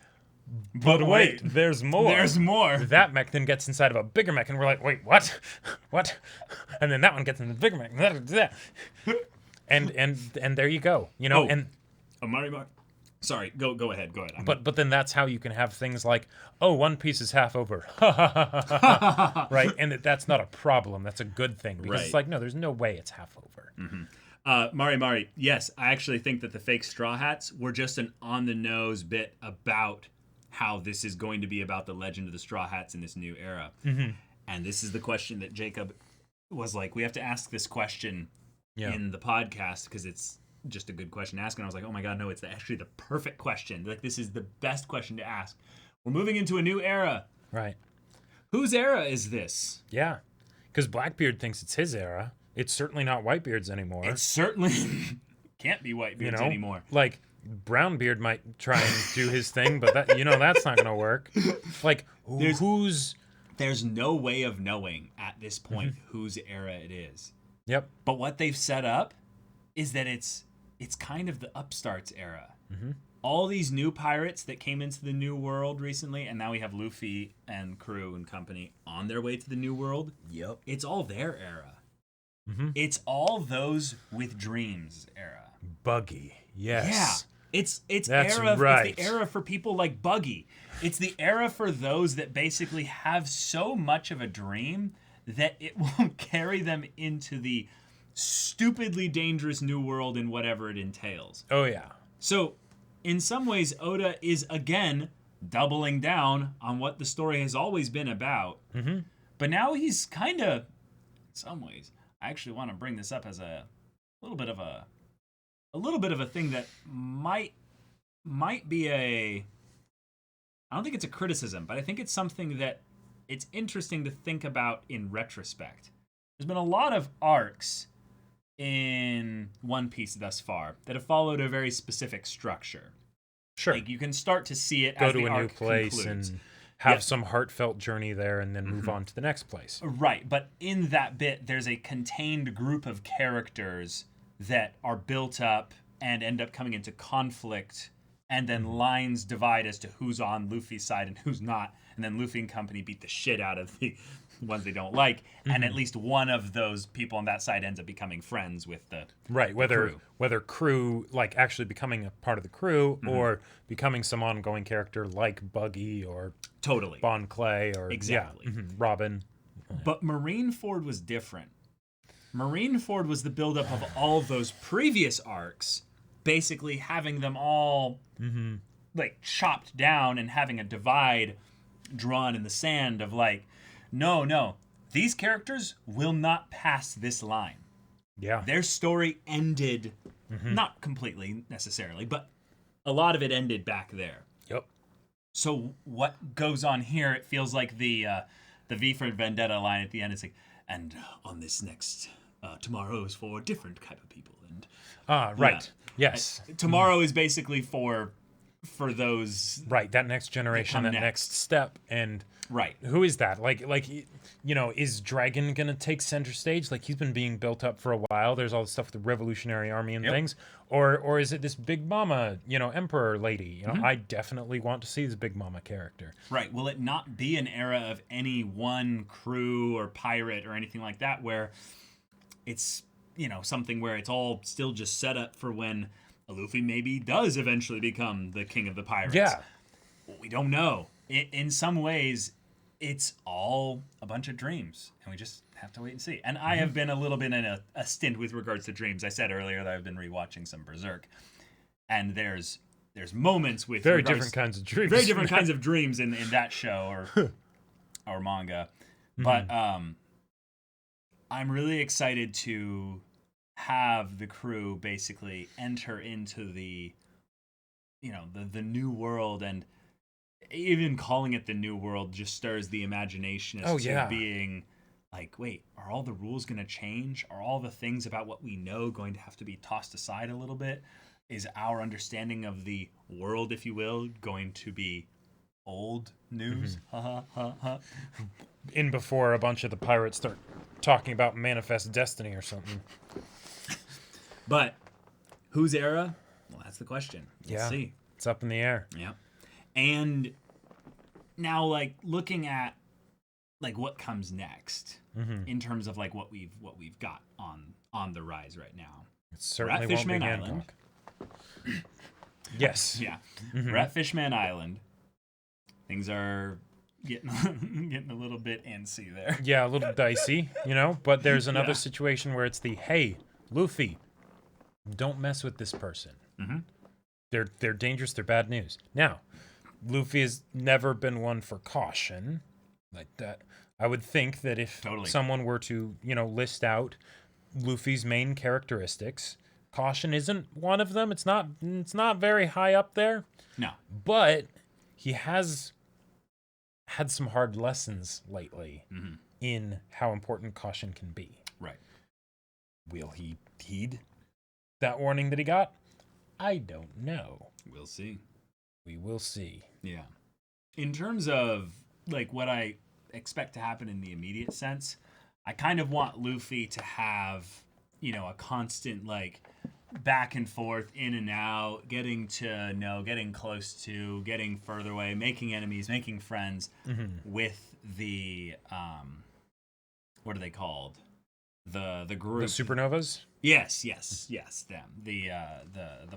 But wait, there's more. There's more. That mech then gets inside of a bigger mech, and we're like, wait, what? What? And then that one gets in the bigger mech. And there you go. You know, and Mario. Sorry, go ahead. But then that's how you can have things like, oh, One Piece is half over. Right? And that's not a problem. That's a good thing. Because it's like, no, there's no way it's half over. Mari, yes, I actually think that the fake Straw Hats were just an on-the-nose bit about how this is going to be about the legend of the Straw Hats in this new era. And this is the question that Jacob was like, we have to ask this question in the podcast because it's just a good question to ask. And I was like, oh my God, no, it's actually the perfect question. Like, this is the best question to ask. We're moving into a new era. Right. Whose era is this? Yeah. Because Blackbeard thinks it's his era. It's certainly not Whitebeard's anymore. It certainly can't be Whitebeard's anymore. Like, Brownbeard might try and do his thing, but that, that's not going to work. Like, There's no way of knowing at this point whose era it is. Yep. But what they've set up is that it's kind of the upstarts era. All these new pirates that came into the new world recently, and now we have Luffy and crew and company on their way to the new world. Yep. It's all their era. It's all those with dreams era. Buggy. Yes. Yeah. It's That's era. right. It's the era for people like Buggy. It's the era for those that basically have so much of a dream that it will carry them into the stupidly dangerous new world and whatever it entails. Oh, yeah. So, in some ways, Oda is again doubling down on what the story has always been about. But now he's kind of, in some ways, I actually want to bring this up as a little bit of a thing that might be I don't think it's a criticism, but I think it's something that it's interesting to think about in retrospect. There's been a lot of arcs in One Piece thus far that have followed a very specific structure. Sure. Like, you can start to see it Go as to the a arc new place concludes. and have some heartfelt journey there and then move on to the next place. Right, but in that bit, there's a contained group of characters that are built up and end up coming into conflict, and then lines divide as to who's on Luffy's side and who's not, and then Luffy and company beat the shit out of the ones they don't like, and at least one of those people on that side ends up becoming friends with the whether crew, like actually becoming a part of the crew, or becoming some ongoing character like Buggy or totally Bon Clay or Robin. But Marineford was different. Marineford was the buildup of all of those previous arcs, basically having them all like chopped down and having a divide drawn in the sand of like, no, these characters will not pass this line. Yeah. Their story ended, not completely necessarily, but a lot of it ended back there. Yep. So what goes on here, it feels like the V for Vendetta line at the end is like, and on this next, tomorrow is for different type of people. And right. Yes. Tomorrow is basically for those. Right. That next generation, that next step. And right. Who is that? Like, is Dragon going to take center stage? Like, he's been being built up for a while. There's all this stuff with the Revolutionary Army and things. Or is it this Big Mama, Emperor lady? I definitely want to see this Big Mama character. Right. Will it not be an era of any one crew or pirate or anything like that where it's, something where it's all still just set up for when Luffy maybe does eventually become the king of the pirates? Yeah. We don't know. In some ways, it's all a bunch of dreams, and we just have to wait and see. And I have been a little bit in a stint with regards to dreams. I said earlier that I've been rewatching some Berserk, and there's moments with very different kinds of dreams. Very different kinds of dreams in that show or manga. But I'm really excited to have the crew basically enter into the new world, and even calling it the new world just stirs the imagination as to being like, wait, are all the rules going to change? Are all the things about what we know going to have to be tossed aside a little bit? Is our understanding of the world, if you will, going to be old news? In before a bunch of the pirates start talking about Manifest Destiny or something. But whose era? Well, that's the question. Let's see. It's up in the air. Yeah. And now, like, looking at like what comes next in terms of like what we've got on the rise right now. It certainly at won't Fishman be Island. Hancock. Yes. Yeah, we're at Fishman Island. Things are getting getting a little bit antsy there. Yeah, a little dicey, you know, but there's another Yeah. situation where it's the, hey, Luffy, don't mess with this person. Mm-hmm. They're dangerous, they're bad news. Now, Luffy has never been one for caution like that. I would think that if Totally. someone were to, list out Luffy's main characteristics, caution isn't one of them. It's not very high up there, No. but he has had some hard lessons lately in how important caution can be. Right. Will he heed that warning that he got? I don't know. We'll see. We will see. Yeah. In terms of like what I expect to happen in the immediate sense, I kind of want Luffy to have, a constant like back and forth, in and out, getting to know, getting close to, getting further away, making enemies, making friends with the what are they called? The group. The supernovas? Yes, them. The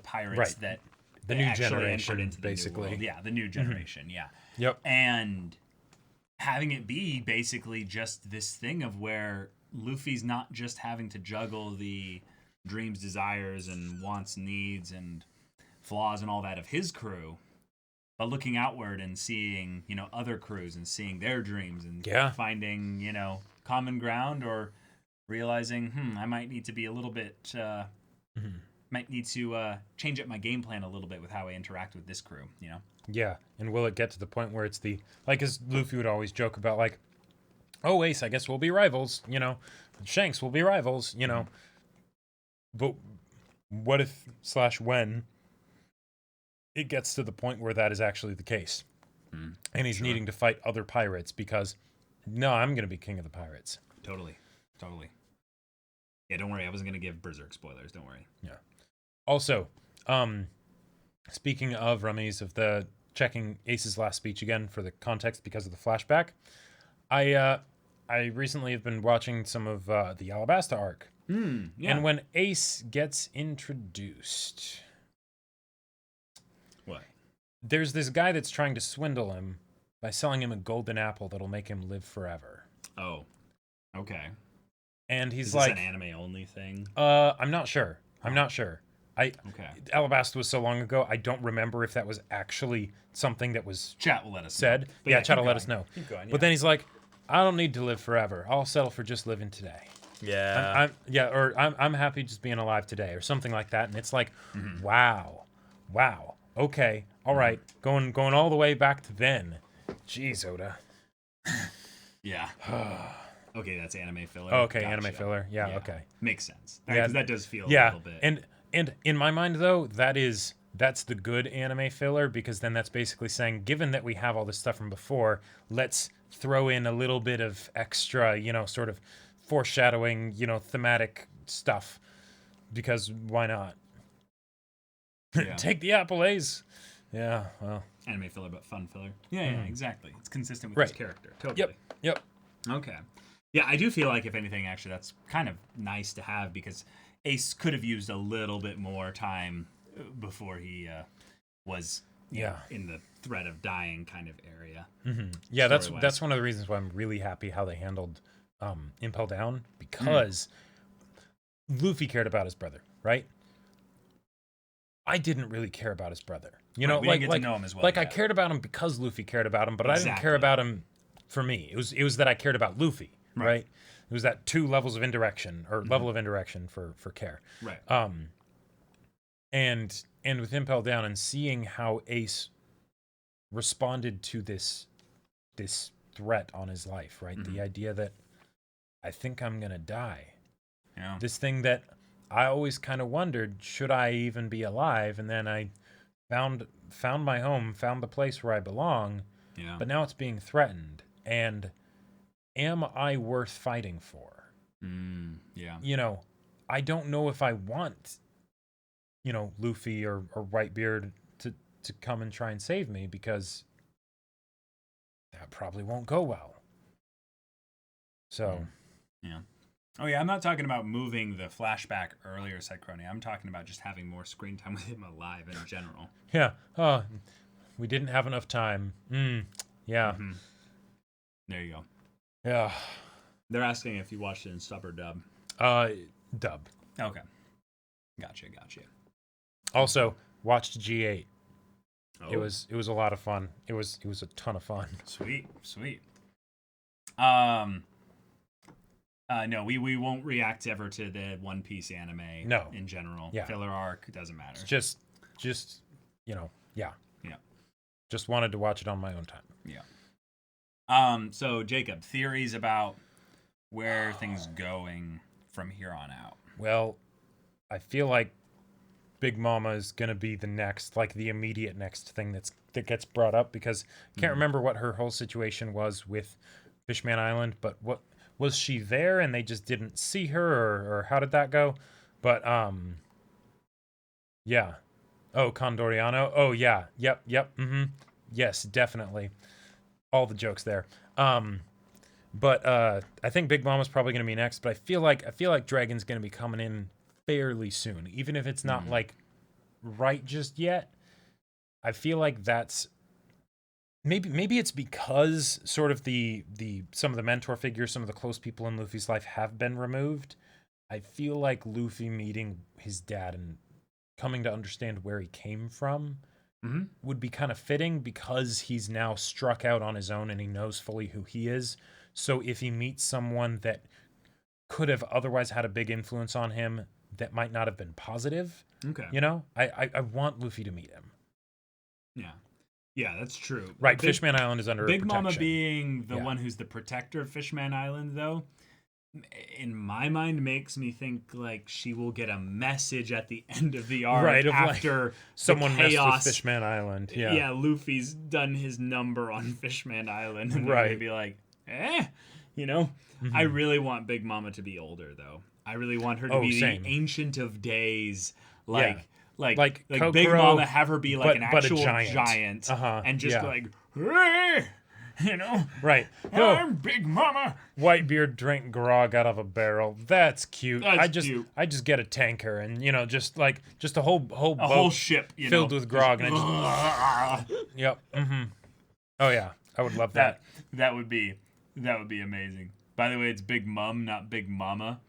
pirates Right. that The new actually generation, entered into the new basically. world. Yeah, the new generation, yeah. Yep. And having it be basically just this thing of where Luffy's not just having to juggle the dreams, desires, and wants, needs, and flaws and all that of his crew, but looking outward and seeing, other crews and seeing their dreams and Yeah. finding, common ground, or realizing, I might need to be a little bit, might need to change up my game plan a little bit with how I interact with this crew, Yeah. And will it get to the point where it's the, like, as Luffy would always joke about, like, oh, Ace, I guess we'll be rivals, Shanks will be rivals, But what if / when it gets to the point where that is actually the case? And he's needing to fight other pirates because, no, I'm going to be king of the pirates. Totally. Yeah, don't worry. I wasn't going to give Berserk spoilers. Don't worry. Yeah. Also, speaking of Rummies, of the checking Ace's last speech again for the context because of the flashback, I recently have been watching some of the Alabasta arc. Yeah. And when Ace gets introduced, What? there's this guy that's trying to swindle him by selling him a golden apple that'll make him live forever. Oh. Okay. And he's Is like, this an anime only thing? I'm not sure. Okay. Alabasta was so long ago, I don't remember if that was actually something that was Chat will let us said. know. But Yeah, chat will keep let us going. know. Keep going. But then he's like, I don't need to live forever. I'll settle for just living today. yeah. I'm happy just being alive today, or something like that. And it's like, wow, okay, all right, going all the way back to then. Jeez, Oda. Yeah. Okay, that's anime filler. Oh, okay, Gotcha. anime filler. Yeah, okay. Makes sense. Yeah, Because that does feel a Yeah, little bit. and in my mind though, that's the good anime filler, because then that's basically saying, given that we have all this stuff from before, let's throw in a little bit of extra, sort of foreshadowing, thematic stuff, because why not? Yeah. Take the apple, Ace. Yeah, well. Anime filler, but fun filler. Yeah, exactly. It's consistent with Right. his character. Totally. Yep. Okay. Yeah, I do feel like, if anything, actually, that's kind of nice to have, because Ace could have used a little bit more time before he was in the threat of dying kind of area. Yeah, Story-wise. that's one of the reasons why I'm really happy how they handled Impel Down, because Luffy cared about his brother, right? I didn't really care about his brother. We didn't get to know him as well. I cared about him because Luffy cared about him, but I didn't care Exactly. about him for me. It was that I cared about Luffy, right? It was that two levels of indirection, or level of indirection for care. Right. And with Impel Down, and seeing how Ace responded to this threat on his life, right? The idea that I think I'm gonna die. Yeah. This thing that I always kind of wondered, should I even be alive? And then I found my home, found the place where I belong, Yeah. but now it's being threatened. And am I worth fighting for? Yeah. I don't know if I want, Luffy or Whitebeard to come and try and save me, because that probably won't go well. So, yeah. Oh yeah, I'm not talking about moving the flashback earlier, said Crony. I'm talking about just having more screen time with him alive in general. yeah. Oh, we didn't have enough time. Yeah. Mm-hmm. There you go. Yeah. They're asking if you watched it in sub or dub. Dub. Okay. Gotcha. Also, watched G8. Oh. It was a lot of fun. It was a ton of fun. Sweet. No, we won't react ever to the One Piece anime. No. In general. Yeah. Filler arc doesn't matter. Just yeah. Yeah. Just wanted to watch it on my own time. Yeah. So Jacob, theories about where things going from here on out. Well, I feel like Big Mama is gonna be the next, like the immediate next thing that gets brought up, because I can't remember what her whole situation was with Fishman Island, but what was she there and they just didn't see her, or how did that go? But yeah. Oh, Condoriano. Oh yeah. Yep. Yes, definitely. All the jokes there. But I think Big Mama's probably gonna be next, but I feel like Dragon's gonna be coming in fairly soon, even if it's not like right just yet. I feel like that's maybe it's because sort of the some of the mentor figures, some of the close people in Luffy's life have been removed. I feel like Luffy meeting his dad and coming to understand where he came from would be kind of fitting, because he's now struck out on his own and he knows fully who he is. So if he meets someone that could have otherwise had a big influence on him that might not have been positive, I want Luffy to meet him. Yeah, that's true. Right, Fishman Island is under Big protection. Mama being the one who's the protector of Fishman Island, though, in my mind makes me think like she will get a message at the end of the arc, right, of after like, someone the chaos. messed with Fishman Island. Yeah, Luffy's done his number on Fishman Island, and right. maybe like, I really want Big Mama to be older, though. I really want her to be the Ancient of Days, like Kokoro, Big Mama, have her be like an actual giant. And just like, hey! Right. I'm Big Mama. Whitebeard drink grog out of a barrel. That's cute. Cute. I just get a tanker and just a whole boat whole ship filled with grog and yep. Oh yeah, I would love that. That would be amazing. By the way, it's Big Mum, not Big Mama.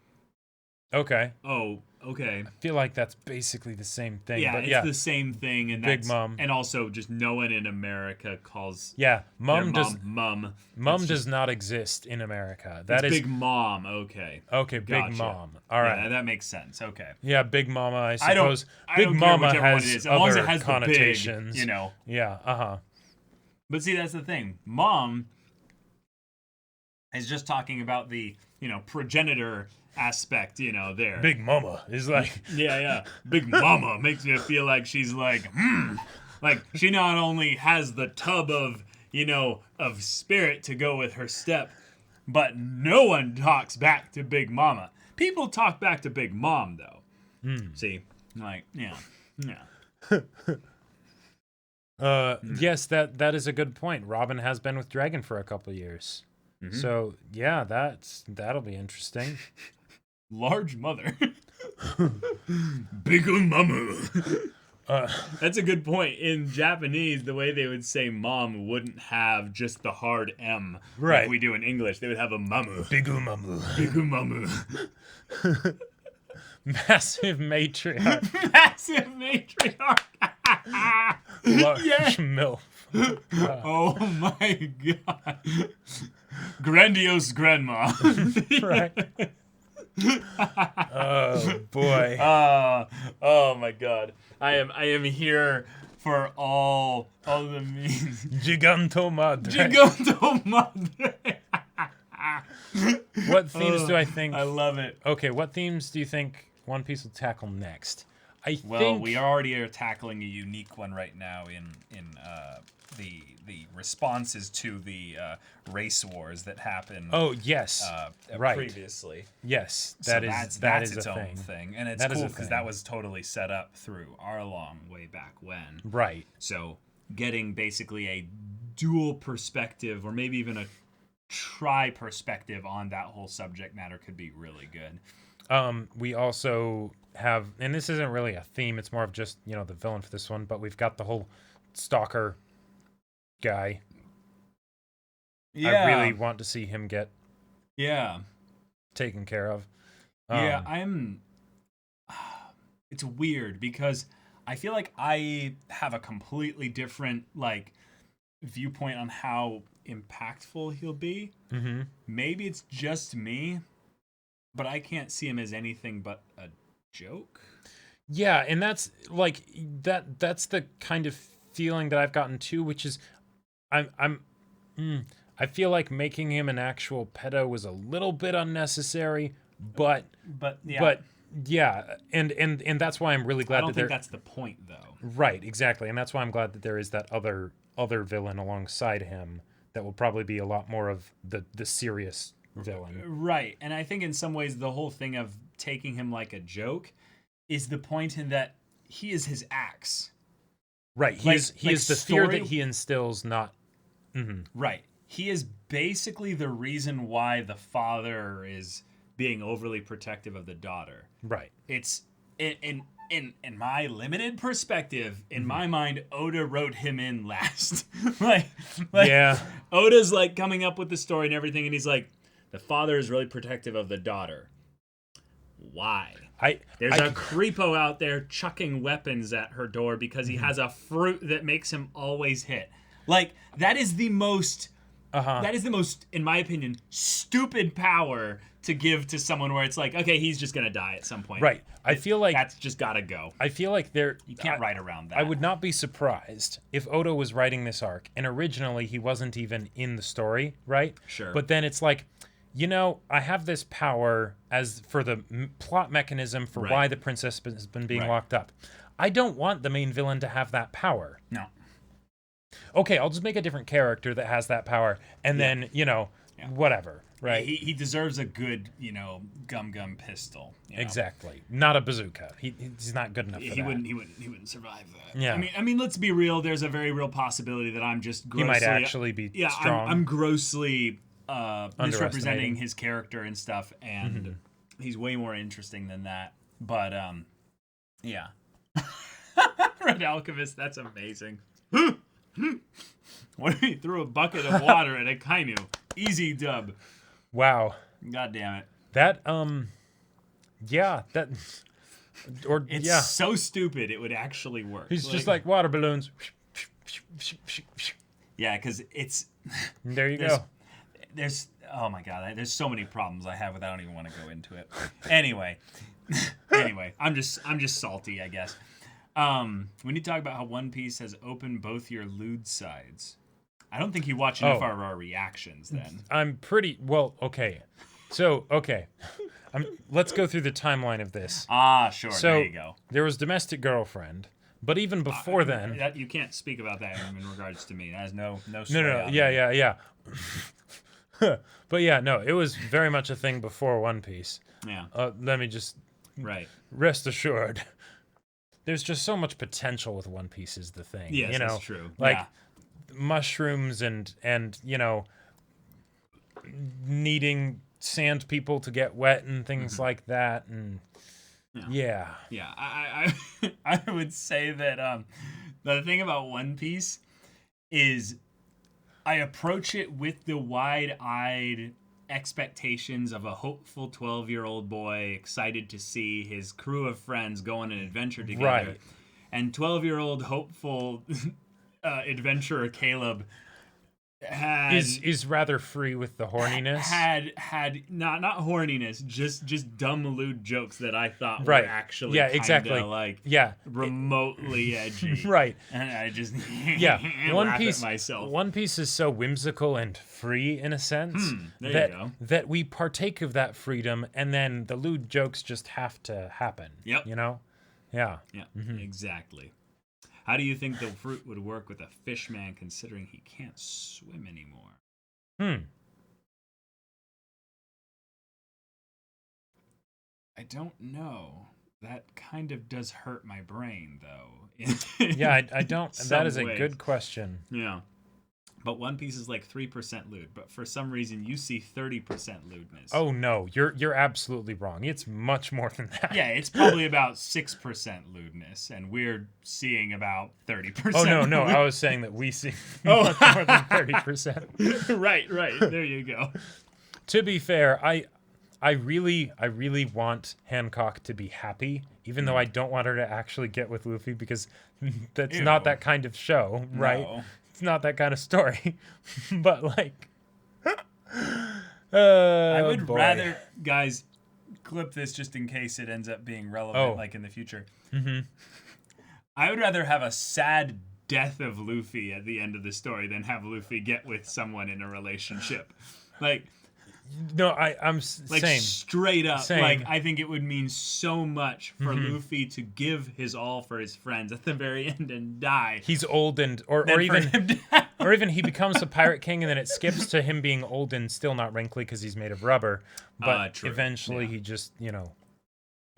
Okay. Oh, okay. I feel like that's basically the same thing. Yeah, but it's the same thing, and Big Mum, and also just no one in America calls. Yeah, Mum Mum. Mum does not exist in America. That is Big Mom. Okay. Okay, gotcha. Big Mom. All right, yeah, that makes sense. Okay. Yeah, Big Mama. I suppose I don't Big Mama care has one it is. As other long as it has connotations. The big, Yeah. But see, that's the thing. Mom is just talking about the progenitor aspect, there. Big Mama is like yeah. Big Mama makes me feel like she's like like she not only has the tub of of spirit to go with her step, but no one talks back to Big Mama. People talk back to Big Mom though. See, like yeah. Yes, that is a good point. Robin has been with Dragon for a couple years. So yeah, that'll be interesting. Large mother. Big mama. That's a good point. In Japanese, the way they would say mom wouldn't have just the hard M like we do in English. They would have a mamu. Big mamu. Big mamu. Massive matriarch. Massive matriarch. Large MILF. Oh my god. Grandiose grandma. Right. Oh boy. Oh my god. I am here for all the memes. Giganto madre. Giganto madre. What themes do I think? I love it. Okay, what themes do you think One Piece will tackle next? Well, think we already are tackling a unique one right now in the responses to the race wars that happened. Oh yes, right. Previously. Yes, So that is its a own thing, and it's That is cool a because thing. that was totally set up through Arlong way back when. Right. So getting basically a dual perspective, or maybe even a tri perspective on that whole subject matter, could be really good. We also have, and this isn't really a theme; it's more of just the villain for this one. But we've got the whole stalker guy. I really want to see him get taken care of. It's weird because I feel like I have a completely different viewpoint on how impactful he'll be. Mm-hmm. Maybe it's just me, but I can't see him as anything but a joke. Yeah, and that's that's the kind of feeling that I've gotten too, which is I feel like making him an actual pedo was a little bit unnecessary, but yeah, and that's why I'm really glad I don't that think that's the point though. Right, exactly. And that's why I'm glad that there is that other villain alongside him that will probably be a lot more of the serious villain. Right. And I think in some ways the whole thing of taking him like a joke is the point in that he is his axe. Right. He is the fear that he instills, not Right. He is basically the reason why the father is being overly protective of the daughter. Right. It's in my limited perspective, in my mind, Oda wrote him in last. like yeah. Oda's coming up with the story and everything, and he's like, the father is really protective of the daughter. Why? There's a creepo out there chucking weapons at her door because he has a fruit that makes him always hit. That is the most that is the most, in my opinion, stupid power to give to someone where it's like, okay, he's just gonna die at some point. Right. I feel like that's just gotta go. I feel like you can't write around that. I would not be surprised if Oda was writing this arc and originally he wasn't even in the story, right? Sure. But then it's like, I have this power as for the plot mechanism for why the princess has been being locked up. I don't want the main villain to have that power. No. Okay, I'll just make a different character that has that power, and then whatever. Right. He deserves a good, gum pistol. Exactly. Not a bazooka. He's not good enough for that. He wouldn't survive that. Yeah. I mean, let's be real. There's a very real possibility that I'm just grossly. He might actually be strong. I'm grossly misrepresenting his character and stuff, and he's way more interesting than that. But yeah. Red Alchemist, that's amazing. What if he threw a bucket of water at a Kainu? Easy dub. Wow. God damn it. That it's so stupid it would actually work. He's just like water balloons. Yeah, because it's there you go. There's oh my god, there's so many problems I have that I don't even want to go into it. Anyway, I'm just salty, I guess. We need to talk about how One Piece has opened both your lewd sides. I don't think you watch enough of our reactions then. I'm pretty well. Okay, so let's go through the timeline of this. Sure. So there you go. There was Domestic Girlfriend, but even before then, you can't speak about that in regards to me. That has no. No. Yeah. But yeah, no, it was very much a thing before One Piece. Yeah. Let me just rest assured. There's just so much potential with One Piece is the thing. Yes, that's true. Mushrooms and needing sand people to get wet and things like that, and I would say that the thing about One Piece is I approach it with the wide-eyed expectations of a hopeful 12-year-old boy excited to see his crew of friends go on an adventure together. Right. And 12-year-old hopeful adventurer Caleb is rather free with the horniness. Had not horniness, just dumb lewd jokes that I thought were actually remotely edgy. Right. And I just One Piece is so whimsical and free in a sense that we partake of that freedom, and then the lewd jokes just have to happen. Yep. Yeah. Yeah, exactly. How do you think the fruit would work with a fish man, considering he can't swim anymore? I don't know. That kind of does hurt my brain, though. Yeah, I don't. That is a ways. good question. Yeah. But One Piece is like 3% lewd, but for some reason you see 30% lewdness. Oh no, you're absolutely wrong. It's much more than that. Yeah, it's probably about 6% lewdness, and we're seeing about 30%. Oh no, I was saying that we see much more than 30%. right. There you go. To be fair, I really want Hancock to be happy, even though I don't want her to actually get with Luffy, because that's not that kind of show, right? No. It's not that kind of story. But like, I would rather, guys, clip this just in case it ends up being relevant, like in the future. I would rather have a sad death of Luffy at the end of the story than have Luffy get with someone in a relationship. Like, no, I'm like same. straight up. Same. Like, I think it would mean so much for Luffy to give his all for his friends at the very end and die. He's old and or even he becomes a pirate king and then it skips to him being old and still not wrinkly because he's made of rubber. But eventually he just, he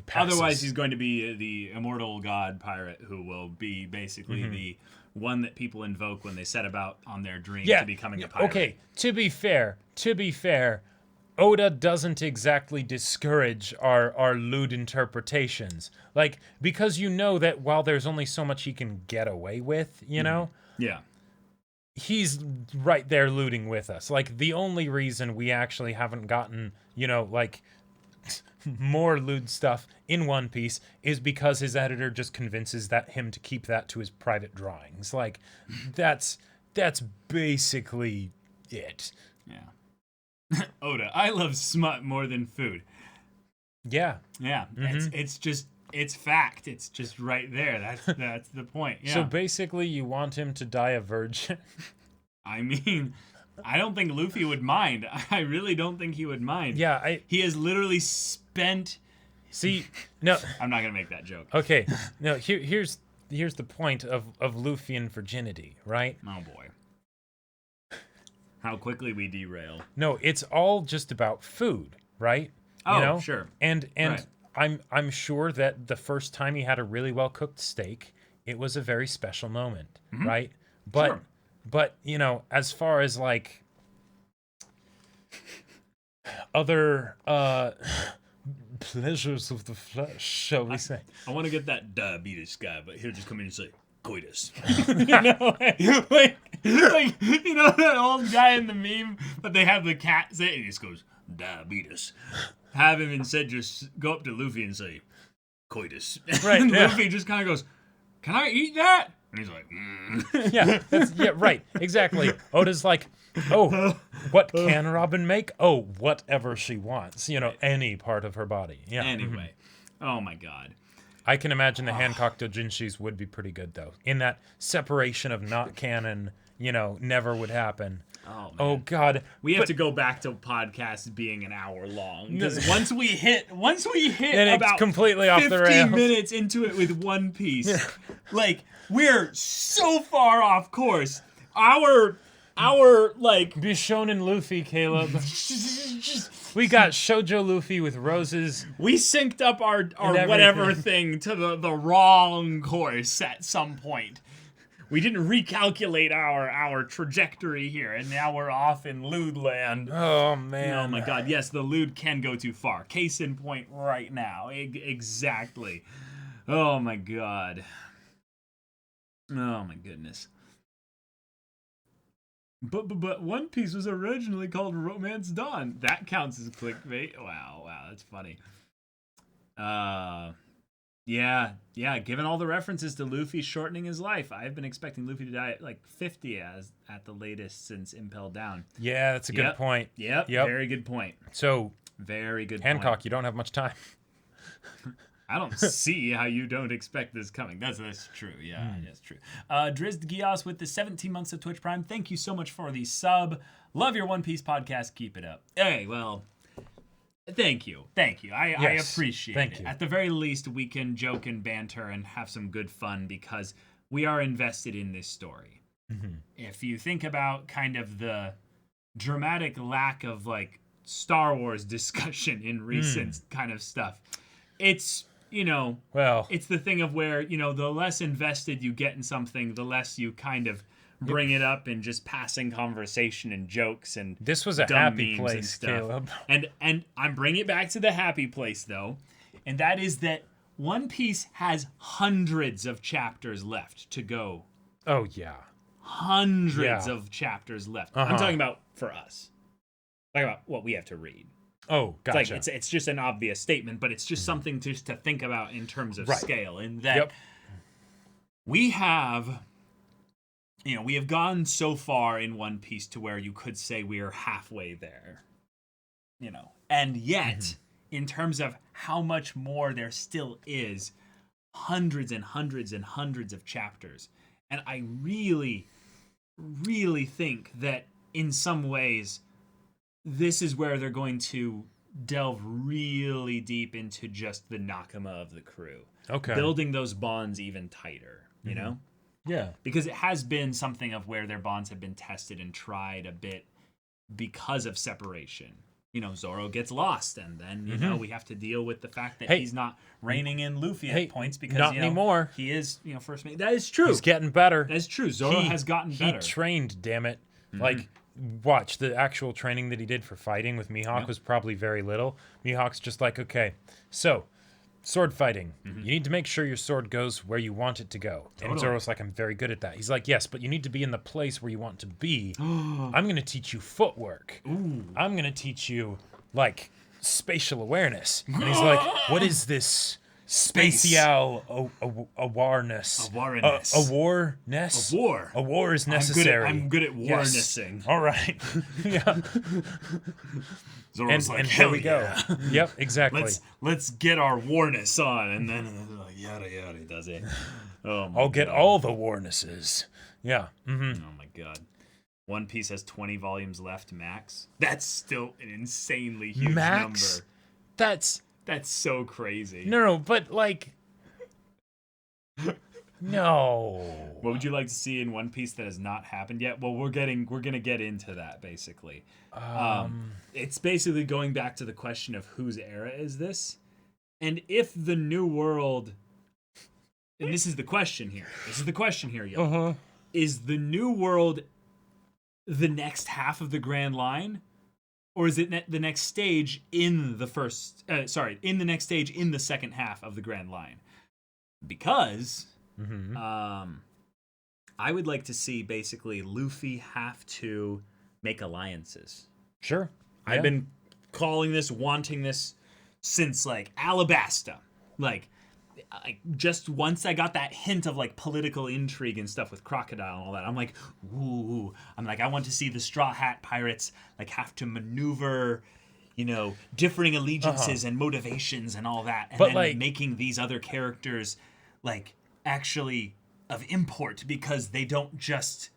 passes. Otherwise, he's going to be the immortal god pirate who will be basically the one that people invoke when they set about on their dream to becoming a pirate. Okay, to be fair, Oda doesn't exactly discourage our lewd interpretations. Like, because you know that while there's only so much he can get away with, Yeah. he's right there looting with us. Like, the only reason we actually haven't gotten, like, more lewd stuff in One Piece is because his editor just convinces him to keep that to his private drawings. Like, that's basically it. Yeah. Oda, I love smut more than food. Yeah. Yeah. It's fact. It's just right there. That's the point. Yeah. So basically you want him to die a virgin? I mean, I don't think Luffy would mind. I really don't think he would mind. Yeah, he has literally spent. See, no, I'm not gonna make that joke. Okay, no. Here's the point of Luffy virginity, right? Oh boy, how quickly we derail. No, it's all just about food, right? Oh, sure. And right. I'm sure that the first time he had a really well cooked steak, it was a very special moment, right? But Sure. But, as far as, like, other pleasures of the flesh, shall we say. I want to get that diabetes guy, but he'll just come in and say, coitus. like, that old guy in the meme, but they have the cat say it, and he just goes, diabetes. Have him instead just go up to Luffy and say, coitus. Right, and yeah. Luffy just kind of goes, can I eat that? And he's like, Yeah, right, exactly. Oda's like, oh, what can Robin make? Oh, whatever she wants. Any part of her body. Yeah. Anyway, oh my god. I can imagine the Hancock doujinshis would be pretty good, though. In that separation of not canon, never would happen. Oh God. We have to go back to podcasts being an hour long. Because once we hit and about it's completely off the 15 rails. minutes into it with One Piece, like, we're so far off course. Our like Bishonen Luffy, Caleb. We got Shoujo Luffy with roses. we synced up our whatever thing to the wrong course at some point. We didn't recalculate our trajectory here, and now we're off in lewd land. Oh, man. Oh my god, yes, the lewd can go too far. Case in point right now. Exactly. Oh my god. Oh my goodness. But One Piece was originally called Romance Dawn. That counts as clickbait. Wow, that's funny. Yeah, given all the references to Luffy shortening his life, I've been expecting Luffy to die at like 50 at the latest since Impel Down. Yeah, that's a good point. Yep, very good point. So, Very good Hancock, point. you don't have much time. I don't see how you don't expect this coming. That's true. Yeah, that's true. Drizzt Gios with the 17 months of Twitch Prime. Thank you so much for the sub. Love your One Piece podcast. Keep it up. Hey, well, Thank you. I Yes, appreciate thank it. you. At the very least, we can joke and banter and have some good fun because we are invested in this story. Mm-hmm. If you think about kind of the dramatic lack of like Star Wars discussion in recent kind of stuff, it's, Well, it's the thing of where, the less invested you get in something, the less you kind of bring it up in just passing conversation and jokes and this was a dumb happy memes and place, stuff. Caleb. And I'm bringing it back to the happy place though, and that is that One Piece has hundreds of chapters left to go. Oh yeah. Hundreds Yeah. of chapters left. Uh-huh. I'm talking about for us. Talking about what we have to read. Oh, It's gotcha. like it's just an obvious statement, but it's just something just to think about in terms of Right. scale. And that Yep. we have, we have gone so far in One Piece to where you could say we are halfway there. And yet, in terms of how much more there still is, hundreds and hundreds and hundreds of chapters. And I really, really think that in some ways, this is where they're going to delve really deep into just the Nakama of the crew. Okay. Building those bonds even tighter, you know? Yeah. Because it has been something of where their bonds have been tested and tried a bit because of separation. Zoro gets lost, and then, we have to deal with the fact that Hey. he's not reining in Luffy Hey, at points because, not anymore. he is, first mate. That is true. He's getting better. That is true. Zoro has gotten better. He trained, damn it. Mm-hmm. Like, watch, the actual training that he did for fighting with Mihawk Yep. was probably very little. Mihawk's just like, okay, so, sword fighting. You need to make sure your sword goes where you want it to go. And Totally. Zoro's like, I'm very good at that. He's like, yes, but you need to be in the place where you want to be. I'm going to teach you footwork. Ooh. I'm going to teach you, like, spatial awareness. And he's like, what is this spatial awareness? Awareness. Awareness? A war. A war is necessary. I'm good at Yes. warnessing. All right. Yeah. Zoro's like, And hell here we yeah. go. Yep, exactly. Let's get our warness on, and then like, yada yada does it. Oh my I'll get God. all the warnesses. Yeah. Oh my god. One Piece has 20 volumes left max. That's still an insanely huge Max? number. That's That's so crazy. no, but like no. What would you like to see in One Piece that has not happened yet? Well, we're gonna get into that basically. It's basically going back to the question of whose era is this, and if the New World. And this is the question here. Yo. Is the New World the next half of the Grand Line, or is it the next stage in the in the next stage in the second half of the Grand Line? Because I would like to see basically Luffy have to make alliances. Sure. I've been wanting this since like Alabasta. Like just once I got that hint of like political intrigue and stuff with Crocodile and all that, I'm like, ooh. I want to see the Straw Hat Pirates like have to maneuver, differing allegiances and motivations and all that, and But, then like- making these other characters like actually of import because they don't just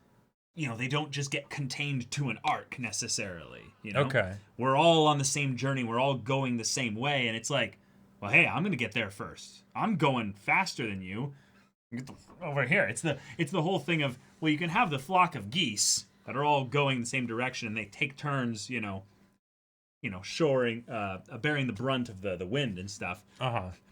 get contained to an arc necessarily. Okay. We're all on the same journey. We're all going the same way, and it's like, well, hey, I'm gonna get there first. I'm going faster than you. Get over here. It's the whole thing of, well, you can have the flock of geese that are all going the same direction, and they take turns, shoring, bearing the brunt of the wind and stuff.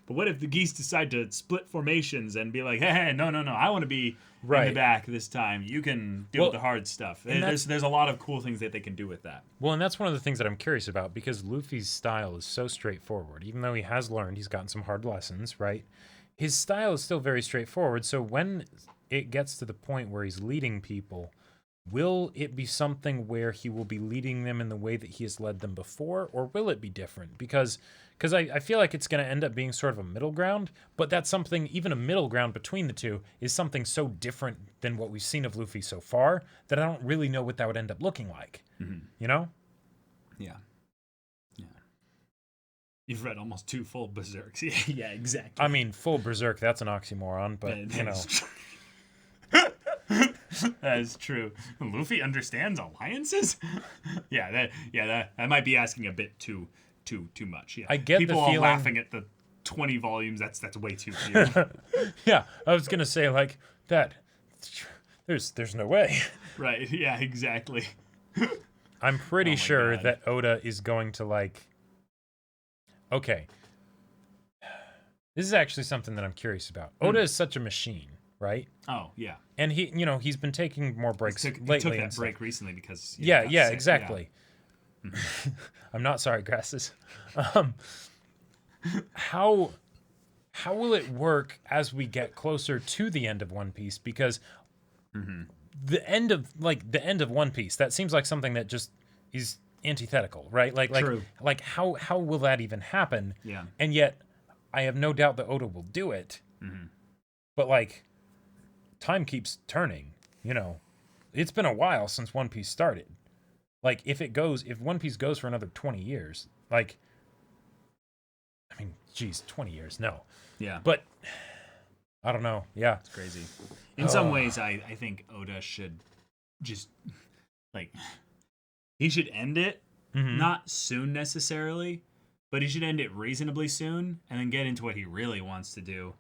But what if the geese decide to split formations and be like, hey, no, I want to be in the Right. back this time. You can deal Well, with the hard stuff. and There's a lot of cool things that they can do with that. Well, and that's one of the things that I'm curious about because Luffy's style is so straightforward. Even though he has learned, he's gotten some hard lessons, right? His style is still very straightforward. So when it gets to the point where he's leading people, will it be something where he will be leading them in the way that he has led them before, or will it be different? Because I feel like it's going to end up being sort of a middle ground, but that's something, even a middle ground between the two, is something so different than what we've seen of Luffy so far that I don't really know what that would end up looking like. You know? Yeah. You've read almost 2 full Berserks. Yeah, exactly. I mean, full Berserk, that's an oxymoron, but, That is true. Luffy understands alliances? that might be asking a bit too too much. Yeah, I get the people are feeling- laughing at the 20 volumes. That's way too few. Yeah, I was gonna say like that. There's no way. Right? Yeah, exactly. I'm pretty Oh my sure God. that Oda is going to like. Okay. This is actually something that I'm curious about. Oda is such a machine, right? Oh yeah. And he's been taking more breaks He lately. took and that stuff. break recently because he Yeah, got yeah, sick, exactly. I'm not sorry, grasses. How will it work as we get closer to the end of One Piece? Because the end of One Piece, that seems like something that just is antithetical, right? True. Like how will that even happen? Yeah. And yet, I have no doubt that Oda will do it. But like, time keeps turning. It's been a while since One Piece started. Like, if One Piece goes for another 20 years, like, I mean, geez, 20 years, no. Yeah. But, I don't know, yeah. It's crazy. In some ways, I think Oda should just, like, he should end it, not soon necessarily, but he should end it reasonably soon and then get into what he really wants to do,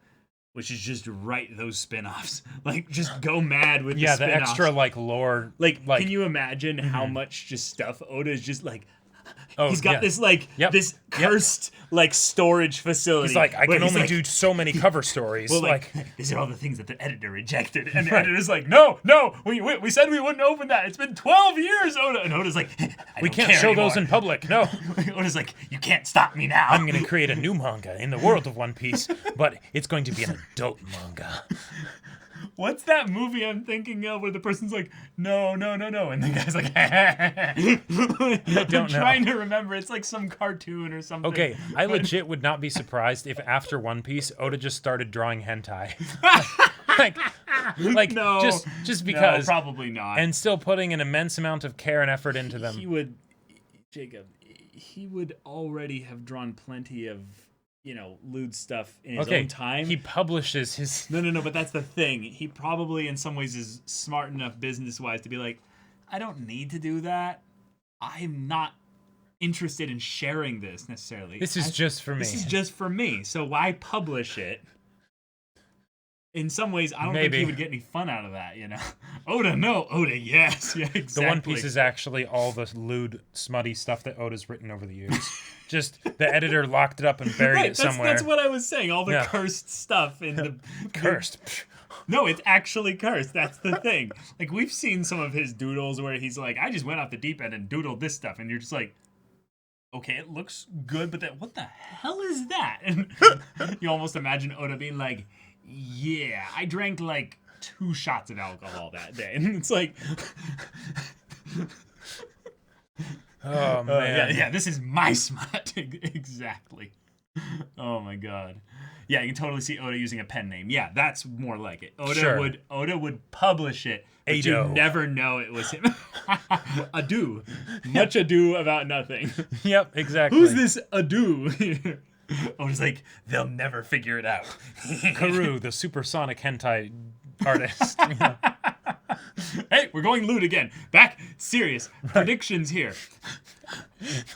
which is just write those spin-offs. Like, just go mad with the The spin-offs. extra, like, lore. Like, can you imagine how much just stuff Oda is just, like, Oh, he's got yeah. this, like, Yep. this cursed, like, storage facility. He's like, I where can he's only like, do so many cover stories. well, like, these are all the things that the editor rejected. And the editor's like, no, we said we wouldn't open that. It's been 12 years, Oda. And Oda's like, we can't show those in public, no. Oda's like, you can't stop me now. I'm going to create a new manga in the world of One Piece, but it's going to be an adult manga. What's that movie I'm thinking of where the person's like, no. And the guy's like, I'm don't know. trying to remember. It's like some cartoon or something. Okay, I legit would not be surprised if after One Piece, Oda just started drawing hentai. like No. just No, because. probably not. And still putting an immense amount of care and effort into them. He would already have drawn plenty of, lewd stuff in his Okay, own time. he publishes his... No, but that's the thing. He probably, in some ways, is smart enough business-wise to be like, I don't need to do that. I'm not interested in sharing this, necessarily. This is just for me. This is just for me, so why publish it? In some ways, I don't think Maybe. he would get any fun out of that, Oda, no. Oda, yes. Yeah, exactly. The One Piece is actually all the lewd, smutty stuff that Oda's written over the years. Just the editor locked it up and buried Right, it somewhere. that's what I was saying. All the Yeah. cursed stuff in the... Cursed. No, it's actually cursed. That's the thing. Like, we've seen some of his doodles where he's like, I just went off the deep end and doodled this stuff. And you're just like, okay, it looks good, but what the hell is that? And you almost imagine Oda being like, yeah, I drank like 2 shots of alcohol that day. And it's like... Oh, man. yeah, this is my smut. Exactly. Oh my god. Yeah, you can totally see Oda using a pen name. Yeah, that's more like it. Oda would publish it, but Ado. you'd never know it was him. Ado. Much ado about nothing. Yep, exactly. Who's this ado? Oda's like, they'll never figure it out. Karu, the supersonic hentai artist. Yeah. Hey, we're going lewd again. Back serious. Predictions here.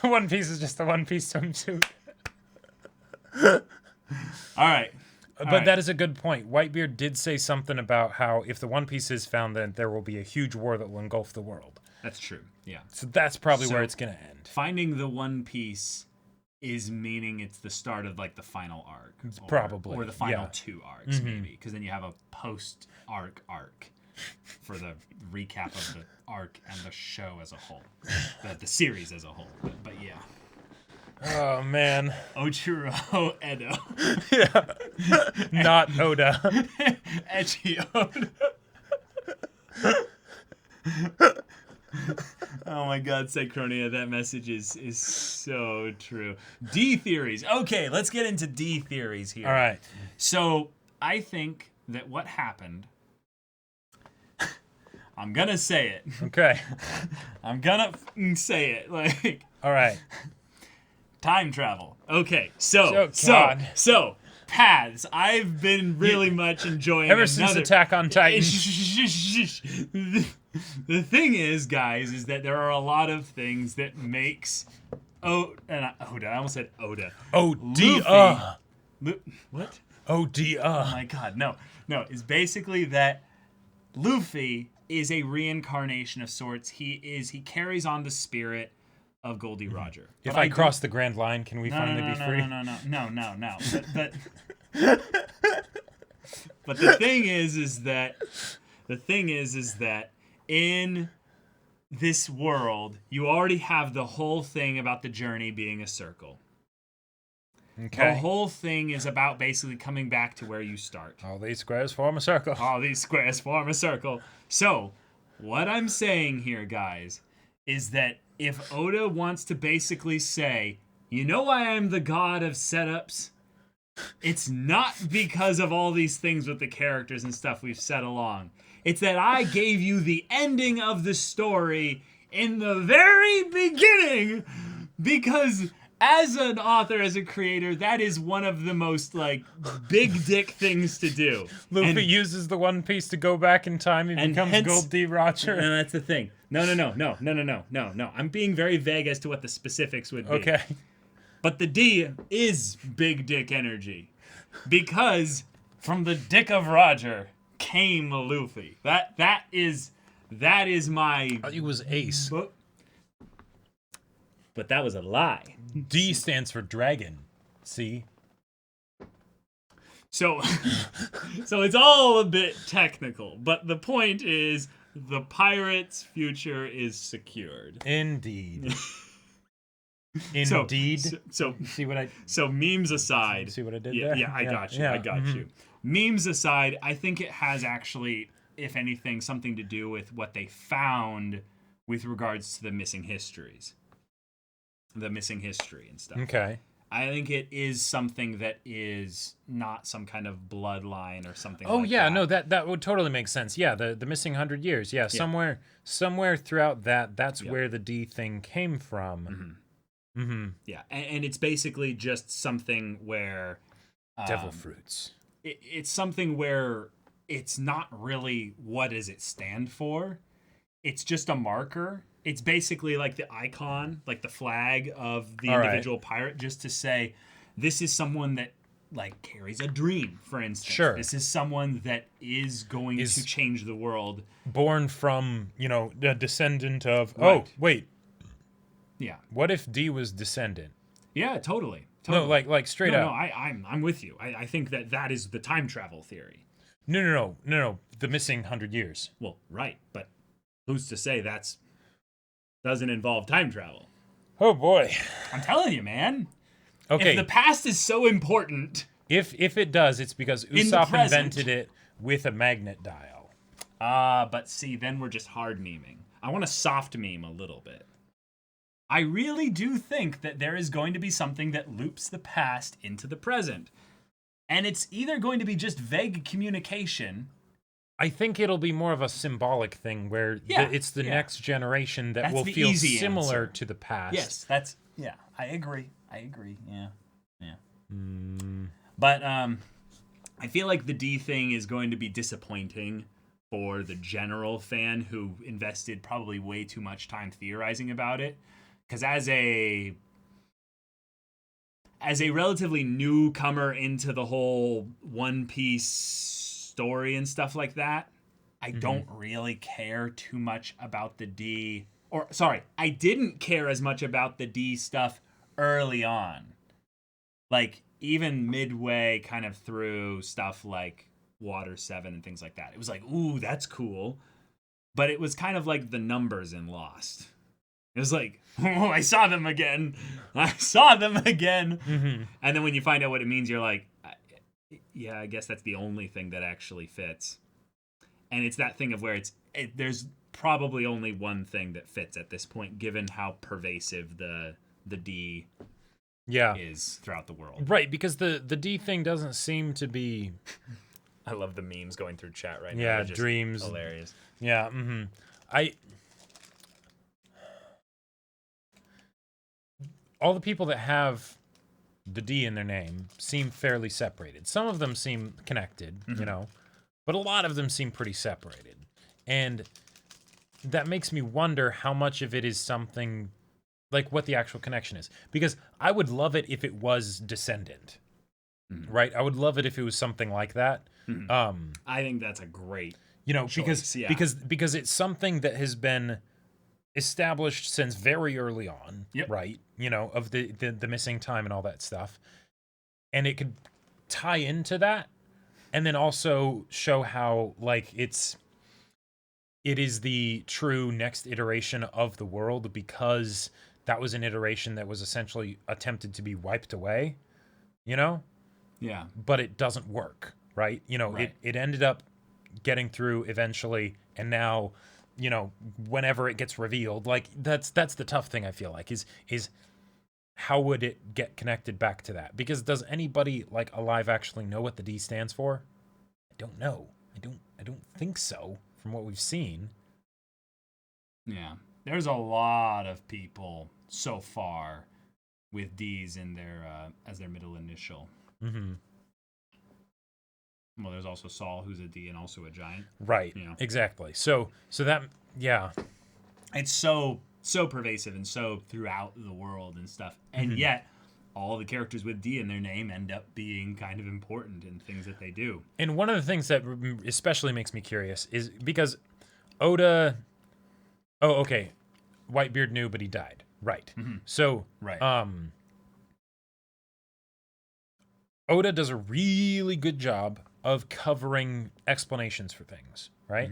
The One Piece is just the One Piece swimsuit. All right. But that is a good point. Whitebeard did say something about how if the One Piece is found, then there will be a huge war that will engulf the world. That's true. Yeah. So that's probably So- where it's going to end. Finding the One Piece is meaning it's the start of like the final arc. Probably, Or the final yeah. 2 arcs, maybe. Because then you have a post-arc for the recap of the arc and the show as a whole. The series as a whole. But yeah. Oh, man. Ochiro Edo. Not Oda. Echi Oda. Oh my god, Psychronia, that message is so true. D theories. Okay, let's get into D theories here. All right. So, I think that what happened... I'm gonna say it. Okay. I'm gonna say it. Like, All right. time travel. Okay, Oh, God. so paths. I've been really much enjoying Ever since Attack on Titan. The thing is, guys, is that there are a lot of things that makes Oda. I almost said Oda. Oh, What? Oh, Oh my god, no. It's basically that Luffy is a reincarnation of sorts. He carries on the spirit of Goldie Roger. If But I don't- cross the Grand Line, can we finally be free? No. But the thing is that in this world, you already have the whole thing about the journey being a circle. The Okay. whole thing is about basically coming back to where you start. All these squares form a circle. All these squares form a circle. So, what I'm saying here, guys, is that if Oda wants to basically say, you know why I'm the god of setups? It's not because of all these things with the characters and stuff we've said along. It's that I gave you the ending of the story in the very beginning because as an author, as a creator, that is one of the most, like, big dick things to do. Luffy And- uses the One Piece to go back in time. He and becomes hence- Gold D. Roger. No, that's the thing. No. I'm being very vague as to what the specifics would be. Okay. But the D is big dick energy. Because from the dick of Roger came Luffy. That is my It was Ace. But that was a lie. D stands for dragon. See? So it's all a bit technical, but the point is the pirate's future is secured. Indeed. So- Indeed. So See what I memes aside. see what I did Yeah, there? yeah, I got you. Yeah, I got mhm. you. Memes aside, I think it has actually, if anything, something to do with what they found with regards to the missing histories. The missing history and stuff. Okay. I think it is something that is not some kind of bloodline or something Oh like yeah, that. no, that would totally make sense. Yeah, the missing 100 years. Yeah, somewhere throughout that's Yeah. where the D thing came from. Mm-hmm. Yeah, and it's basically just something where Devil fruits. it's something where it's not really what does it stand for. It's just a marker. It's basically like the icon, like the flag of the All right. individual pirate, just to say this is someone that like carries a dream, for instance. Sure. This is someone that is going Is- to change the world. Born from, a descendant of. Right. Oh, wait. Yeah. What if D was descendant? Yeah, totally. No, like straight no, up. I'm with you. I think that is the time travel theory. No. The missing 100 years. Well, right, but who's to say that's doesn't involve time travel? Oh boy. I'm telling you, man. Okay. If the past is so important, If it does, it's because the Usopp present. invented it with a magnet dial. but see, then we're just hard meming. I want to soft meme a little bit. I really do think that there is going to be something that loops the past into the present. And it's either going to be just vague communication. I think it'll be more of a symbolic thing where Yeah, it's the yeah. next generation that That's will the feel easy similar answer. to the past. Yes, I agree. Yeah. Mm, But I feel like the D thing is going to be disappointing for the general fan who invested probably way too much time theorizing about it. Because as a relatively newcomer into the whole One Piece story and stuff like that, I don't really care too much about the D. Or, sorry, I didn't care as much about the D stuff early on. Like, even midway kind of through stuff like Water 7 and things like that. It was like, ooh, that's cool. But it was kind of like the numbers in Lost. It was like, oh, I saw them again. mhm. And then when you find out what it means, you're like, yeah, I guess that's the only thing that actually fits. And it's that thing of where there's probably only one thing that fits at this point, given how pervasive the D Yeah. is throughout the world. Right, because the D thing doesn't seem to be. I love the memes going through chat right now. Yeah, They're just dreams. hilarious. Yeah. Mm-hmm. All the people that have the D in their name seem fairly separated. Some of them seem connected, but a lot of them seem pretty separated. And that makes me wonder how much of it is something like what the actual connection is, because I would love it if it was Descendant, right? I would love it if it was something like that. I think that's a great Because yeah. because it's something that has been established since very early on, right? Of the missing time and all that stuff, and it could tie into that, and then also show how like it is the true next iteration of the world, because that was an iteration that was essentially attempted to be wiped away, Yeah. but it doesn't work, right? Right. It ended up getting through eventually, and now, whenever it gets revealed, like that's the tough thing, I feel like, is how would it get connected back to that? Because does anybody like alive actually know what the D stands for? I don't know. I don't think so from what we've seen. Yeah. There's a lot of people so far with D's in their as their middle initial. Mm-hmm. Well, there's also Saul, who's a D and also a giant. Right. Exactly. So that, yeah. It's so pervasive and so throughout the world and stuff. And yet all the characters with D in their name end up being kind of important in things that they do. And one of the things that especially makes me curious is because Oda, okay, Whitebeard knew, but he died. Right. So, right. Oda does a really good job of covering explanations for things, right?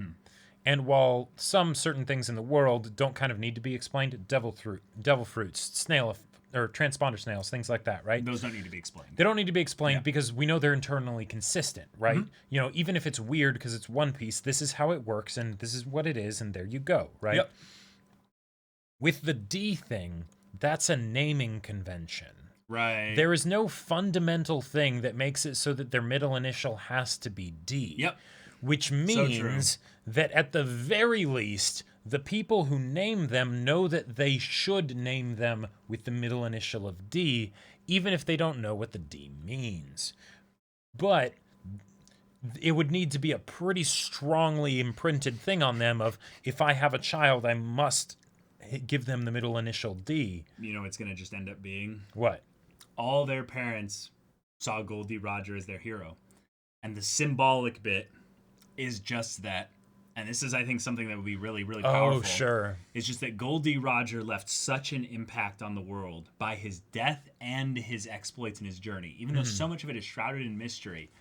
And while some certain things in the world don't kind of need to be explained, devil fruits, snail or transponder snails, things like that, right? Those don't need to be explained. They don't need to be explained because we know they're internally consistent, right? Even if it's weird because it's One Piece, this is how it works and this is what it is, and there you go, right? Yep. With the D thing, that's a naming convention. Right. There is no fundamental thing that makes it so that their middle initial has to be D. Yep. Which means that at the very least, the people who name them know that they should name them with the middle initial of D, even if they don't know what the D means. But it would need to be a pretty strongly imprinted thing on them of, if I have a child, I must give them the middle initial D. It's going to just end up being? What? All their parents saw Gol D. Roger as their hero. And the symbolic bit is just that. And this is, I think, something that would be really, really powerful. Oh, sure. It's just that Gol D. Roger left such an impact on the world by his death and his exploits and his journey, even though so much of it is shrouded in mystery,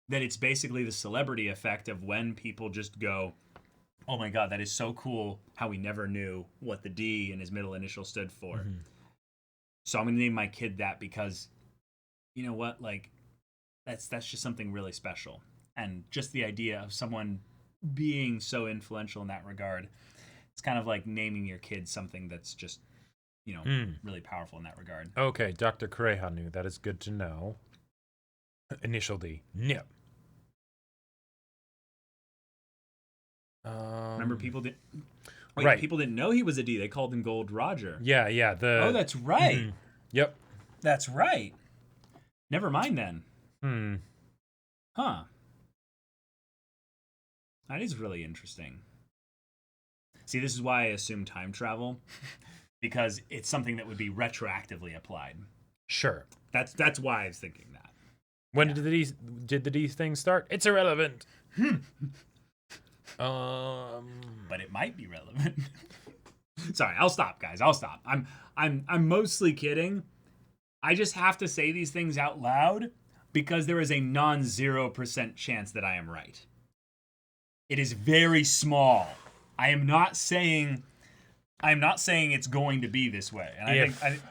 that it's basically the celebrity effect of when people just go, oh my God, that is so cool how we never knew what the D and his middle initial stood for. So I'm going to name my kid that because, you know what, like, that's just something really special. And just the idea of someone being so influential in that regard, it's kind of like naming your kid something that's just, really powerful in that regard. Okay, Dr. Kureha knew. That is good to know. Initial D. Yep. Remember, people didn't. Right. People didn't know he was a D. They called him Gold Roger. Yeah. Oh, that's right. Yep. That's right. Never mind then. Huh. That is really interesting. See, this is why I assume time travel, because it's something that would be retroactively applied. Sure. That's why I was thinking that. When did the D thing start? It's irrelevant. But it might be relevant. Sorry, I'll stop, guys. I'll stop. I'm mostly kidding. I just have to say these things out loud because there is a non-0% chance that I am right. It is very small. I am not saying it's going to be this way. And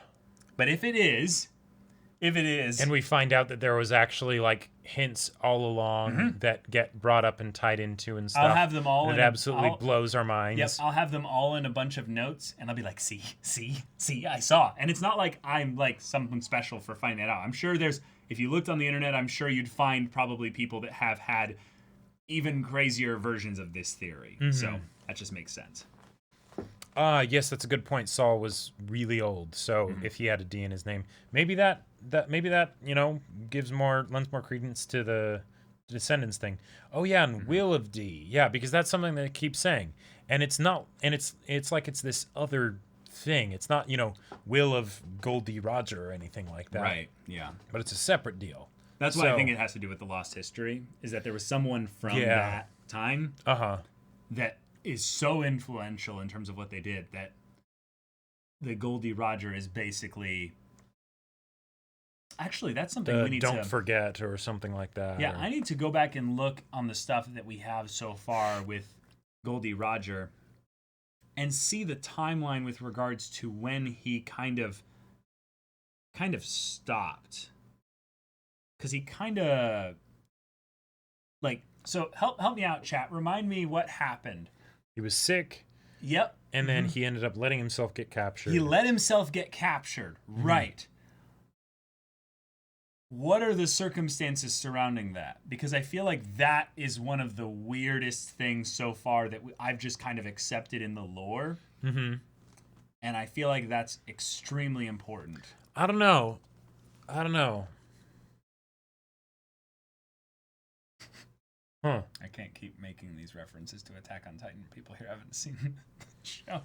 but if it is, and we find out that there was actually like hints all along that get brought up and tied into and stuff. I'll have them all. And it absolutely blows our minds. Yep, I'll have them all in a bunch of notes, and I'll be like, see, I saw. And it's not like I'm like something special for finding that out. I'm sure if you looked on the internet, I'm sure you'd find probably people that have had even crazier versions of this theory. So that just makes sense. Yes, that's a good point. Saul was really old, so if he had a D in his name, maybe that lends more credence to the Descendants thing. Oh yeah, and Will of D, yeah, because that's something that it keeps saying, and it's not, and it's like it's this other thing. It's not, Will of Goldie Roger or anything like that. Right. Yeah. But it's a separate deal. That's why I think it has to do with the lost history, is that there was someone from that time that is so influential in terms of what they did that the Goldie Roger is basically... Actually, that's something we need Don't forget or something like that. Yeah, I need to go back and look on the stuff that we have so far with Goldie Roger and see the timeline with regards to when he kind of stopped. Because he kind of, so help me out, chat. Remind me what happened. He was sick. Yep. And then he ended up letting himself get captured. He let himself get captured. Right. What are the circumstances surrounding that? Because I feel like that is one of the weirdest things so far that I've just kind of accepted in the lore. Mm-hmm. And I feel like that's extremely important. I don't know. Huh. I can't keep making these references to Attack on Titan. People here haven't seen the show.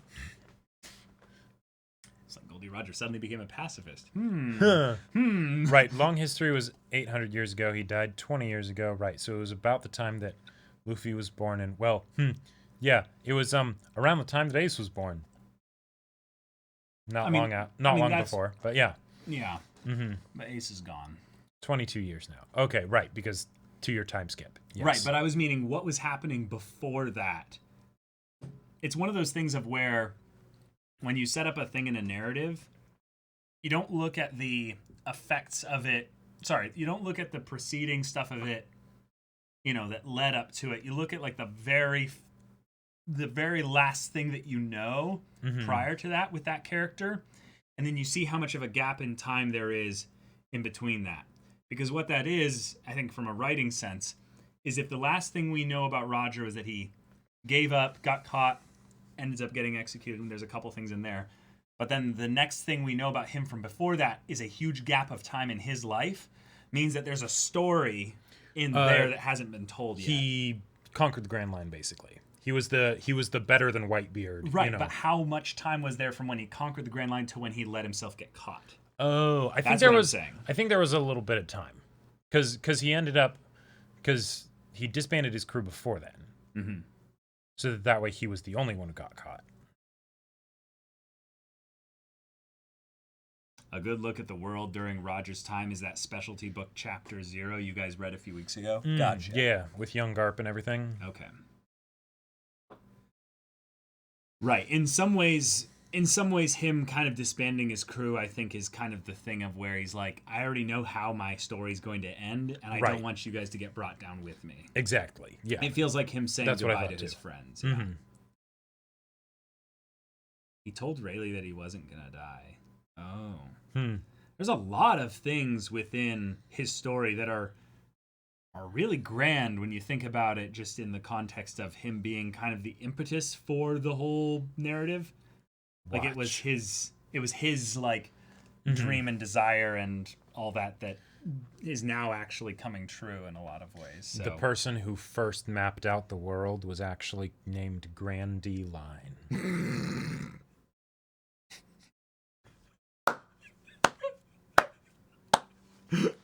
It's like Goldie Roger suddenly became a pacifist. Right. Long history was 800 years ago. He died 20 years ago. Right. So it was about the time that Luffy was born. And, yeah, it was around the time that Ace was born. Not long before, but yeah. Yeah. Mm-hmm. But Ace is gone. 22 years now. Okay, right, because 2-year time skip. Yes. Right, but I was meaning what was happening before that. It's one of those things of where when you set up a thing in a narrative, you don't look at the effects of it. Sorry, you don't look at the preceding stuff of it, that led up to it. You look at like the very last thing that you know prior to that with that character, and then you see how much of a gap in time there is in between that. Because what that is, I think from a writing sense, is if the last thing we know about Roger was that he gave up, got caught, ends up getting executed, and there's a couple things in there. But then the next thing we know about him from before that is a huge gap of time in his life, means that there's a story in there that hasn't been told yet. He conquered the Grand Line, basically. He was the better than Whitebeard. Right, but how much time was there from when he conquered the Grand Line to when he let himself get caught? Oh, I think there was a little bit of time, because he ended up, because he disbanded his crew before then, so that way he was the only one who got caught. A good look at the world during Roger's time is that specialty book Chapter 0 you guys read a few weeks ago. Gotcha. Yeah, with young Garp and everything. Okay. Right. In some ways, him kind of disbanding his crew, I think, is kind of the thing of where he's like, I already know how my story's going to end, and I don't want you guys to get brought down with me. Exactly. Yeah. It feels like him saying goodbye to his friends. Yeah. He told Rayleigh that he wasn't gonna die. Oh. There's a lot of things within his story that are really grand when you think about it, just in the context of him being kind of the impetus for the whole narrative. Like it was his like dream and desire and all that is now actually coming true in a lot of ways. So. The person who first mapped out the world was actually named Grandy Line.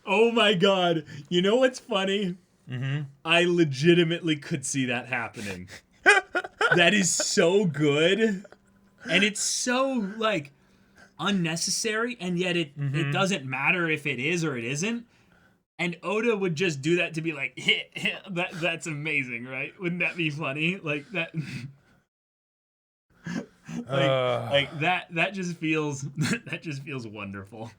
Oh my god. You know what's funny? I legitimately could see that happening. That is so good. And it's so, like, unnecessary, and yet it doesn't matter if it is or it isn't. And Oda would just do that to be like, that's amazing, right? Wouldn't that be funny? Like, that... that just feels wonderful.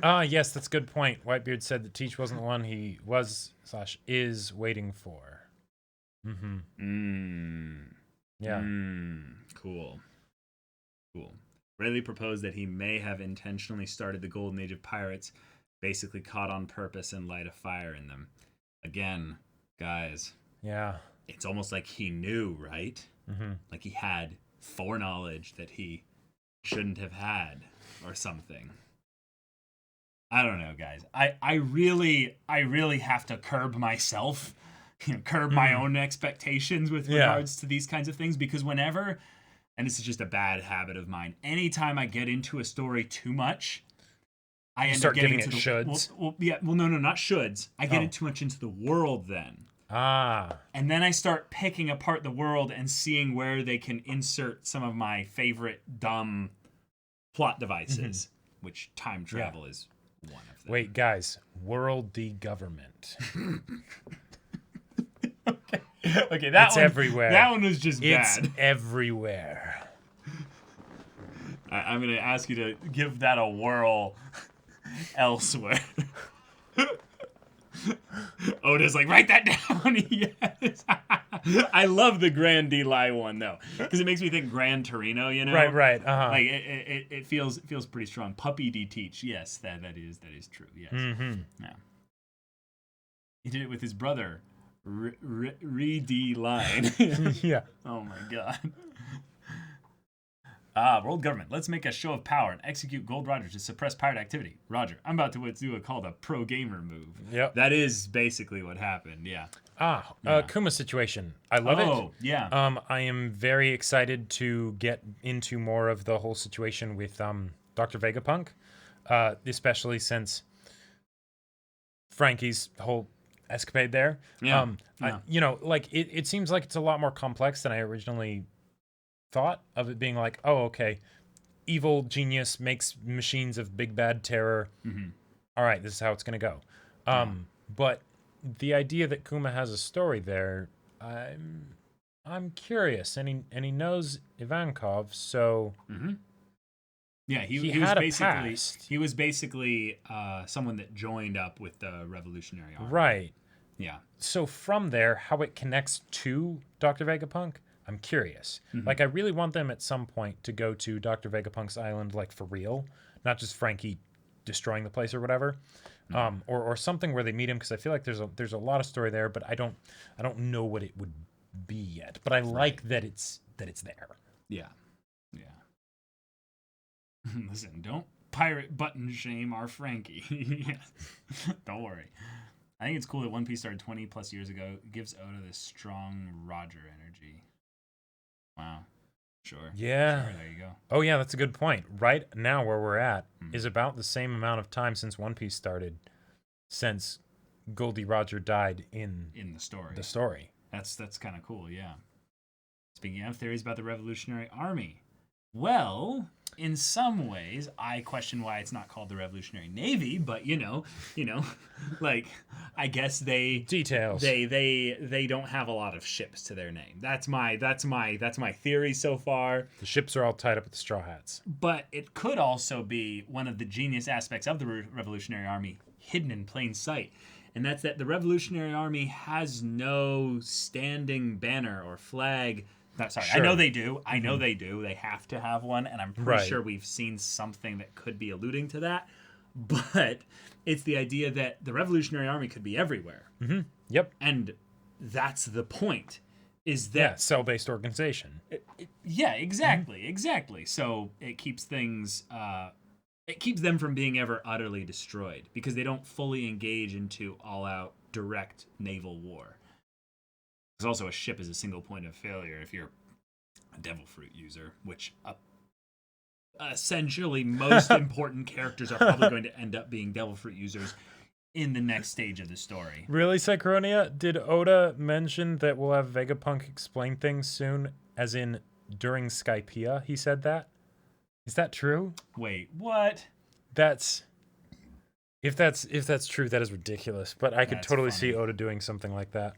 Yes, that's a good point. Whitebeard said that Teach wasn't the one he was/is waiting for. Yeah. Cool. Rayleigh proposed that he may have intentionally started the Golden Age of Pirates, basically caught on purpose and light a fire in them. Again, guys. Yeah. It's almost like he knew, right? Like he had foreknowledge that he shouldn't have had or something. I don't know, guys. I really have to curb myself, curb my own expectations with regards to these kinds of things, because whenever and this is just a bad habit of mine. Anytime I get into a story too much, I end start up getting giving into it the shoulds? no, not shoulds. I get Oh. it too much into the world then. Ah. And then I start picking apart the world and seeing where they can insert some of my favorite dumb plot devices, which time travel is one of them. Wait, guys. World government. Okay, that It's one, everywhere. That one was just It's bad. everywhere. I'm gonna ask you to give that a whirl elsewhere. Oda's like, write that down. Yes. I love the Grand Eli one though, because it makes me think Gran Torino. You know, Right. Uh-huh. Like it feels pretty strong. Puppy D teach. Yes, that is true. Yes. Mm-hmm. Yeah. He did it with his brother, Re-D Line. Yeah. Oh my god. World government. Let's make a show of power and execute Gold Roger to suppress pirate activity. Roger, I'm about to do a pro gamer move. Yep. That is basically what happened. Yeah. Kuma situation. I love it. Oh, yeah. I am very excited to get into more of the whole situation with Dr. Vegapunk, especially since Frankie's whole escapade there. Yeah. It seems like it's a lot more complex than I originally thought of it being like, oh, okay, evil genius makes machines of big bad terror. Mm-hmm. All right, this is how it's going to go. But the idea that Kuma has a story there, I'm curious, and he knows Ivankov, so Yeah, he had a was basically past. he was basically someone that joined up with the Revolutionary Army. right. Yeah. So from there, how it connects to Dr. Vegapunk, I'm curious. Like, I really want them at some point to go to Dr. Vegapunk's island, like for real, not just Frankie destroying the place or whatever, or something where they meet him, because I feel like there's a lot of story there, but I don't know what it would be yet. But I like that it's there. Yeah. Yeah. Listen, don't pirate button shame our Frankie. Yes. Don't worry. I think it's cool that One Piece started 20 plus years ago. It gives Oda this strong Roger energy. Wow. Sure. Yeah. Sure, there you go. Oh yeah, that's a good point. Right now where we're at is about the same amount of time since One Piece started, since Goldie Roger died in In the story. the story. That's kind of cool, yeah. Speaking of theories about the Revolutionary Army. Well, in some ways, I question why it's not called the Revolutionary Navy, but you know, like I guess Details. they don't have a lot of ships to their name. That's my theory so far. The ships are all tied up with the Straw Hats. But it could also be one of the genius aspects of the Revolutionary Army hidden in plain sight. And that's that the Revolutionary Army has no standing banner or flag. No, sorry, I Sure. know they do. I know they do. They have to have one, and I'm pretty Right. sure we've seen something that could be alluding to that. But it's the idea that the Revolutionary Army could be everywhere. Yep. And that's the point. Is that Yeah, cell-based organization. yeah, exactly. So it keeps things, it keeps them from being ever utterly destroyed because they don't fully engage into all-out direct naval war. There's also a ship is a single point of failure if you're a Devil Fruit user, which essentially most important characters are probably going to end up being Devil Fruit users in the next stage of the story. Really, Psychronia? Did Oda mention that we'll have Vegapunk explain things soon, as in during Skypiea? He said that? Is that true? Wait, what? If that's true, that is ridiculous. But I could That's totally funny. see Oda doing something like that.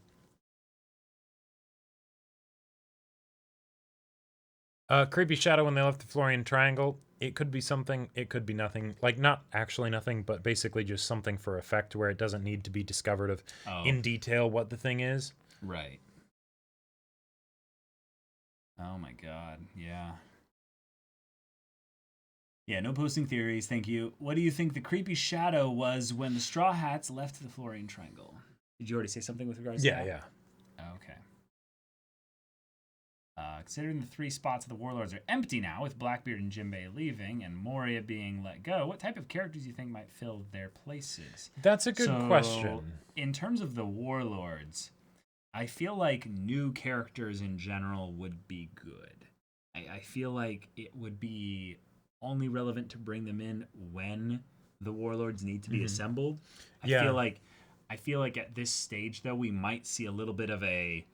Creepy Shadow when they left the Florian Triangle. It could be something, it could be nothing. Like, not actually nothing, but basically just something for effect where it doesn't need to be discovered of in detail what the thing is. Right. Oh my god, yeah. Yeah, no posting theories, thank you. What do you think the creepy shadow was when the Straw Hats left the Florian Triangle? Did you already say something with regards to that? Yeah. Okay. Considering the 3 spots of the Warlords are empty now, with Blackbeard and Jinbei leaving and Moria being let go, what type of characters do you think might fill their places? That's a good So, question. In terms of the Warlords, I feel like new characters in general would be good. I feel like it would be only relevant to bring them in when the warlords need to be assembled. Yeah. I feel like at this stage though we might see a little bit of a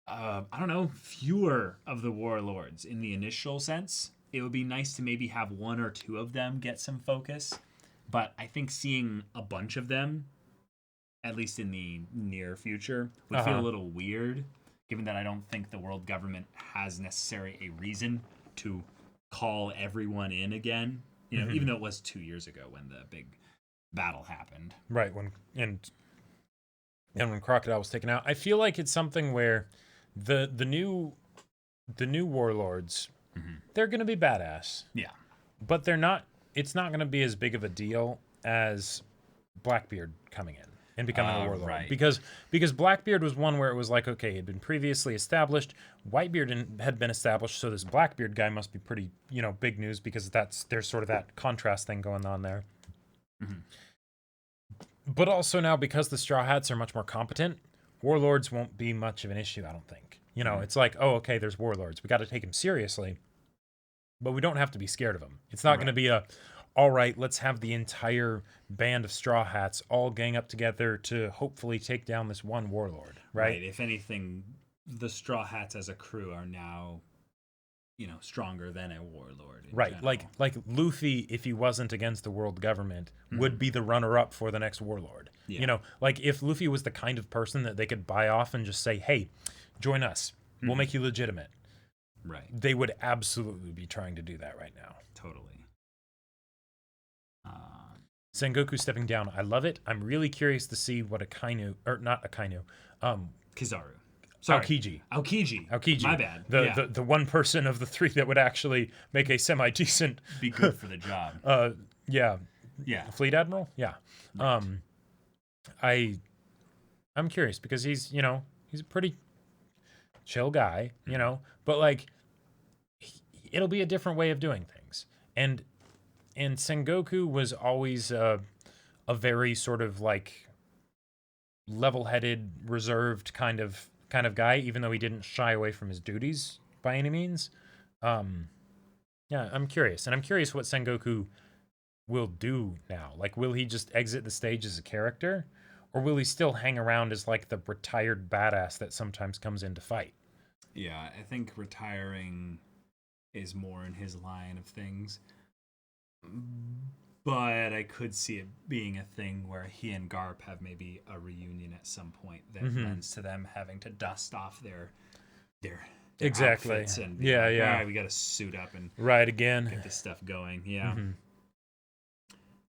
I don't know, fewer of the warlords in the initial sense. It would be nice to maybe have one or two of them get some focus, but I think seeing a bunch of them, at least in the near future, would feel a little weird, given that I don't think the world government has necessarily a reason to call everyone in again. You know, even though it was 2 years ago when the big battle happened. Right, and when Crocodile was taken out, I feel like it's something where the new warlords, they're going to be badass. Yeah. But they're not. It's not going to be as big of a deal as Blackbeard coming in and becoming a warlord, right. because Blackbeard was one where it was like, okay, it had been previously established. Whitebeard had been established, so this Blackbeard guy must be pretty, big news, because there's sort of that contrast thing going on there. But also now, because the Straw Hats are much more competent, warlords won't be much of an issue, I don't think. It's like, oh, okay, there's warlords. We got to take them seriously, but we don't have to be scared of them. It's not going to be all right, let's have the entire band of Straw Hats all gang up together to hopefully take down this one warlord, right? If anything, the Straw Hats as a crew are now, stronger than a warlord. Right, general. like Luffy, if he wasn't against the world government, would be the runner-up for the next warlord. Yeah. Like if Luffy was the kind of person that they could buy off and just say, hey, join us, we'll make you legitimate. Right. They would absolutely be trying to do that right now. Totally. Sengoku stepping down. I love it. I'm really curious to see what Kizaru. Sorry. Aokiji. My bad. The one person of the three that would actually make a semi-decent... Be good for the job. Yeah. Fleet Admiral? Yeah. Right. I'm curious because he's a pretty chill guy, but like it'll be a different way of doing things. And Sengoku was always a very sort of like level-headed, reserved kind of guy, even though he didn't shy away from his duties by any means. I'm curious, and I'm curious what Sengoku will do now. Like, will he just exit the stage as a character, or will he still hang around as like the retired badass that sometimes comes in to fight? Yeah, I think retiring is more in his line of things. But I could see it being a thing where he and Garp have maybe a reunion at some point that lends to them having to dust off their exactly outfits and yeah. All right, we got to suit up and get this stuff going. Yeah.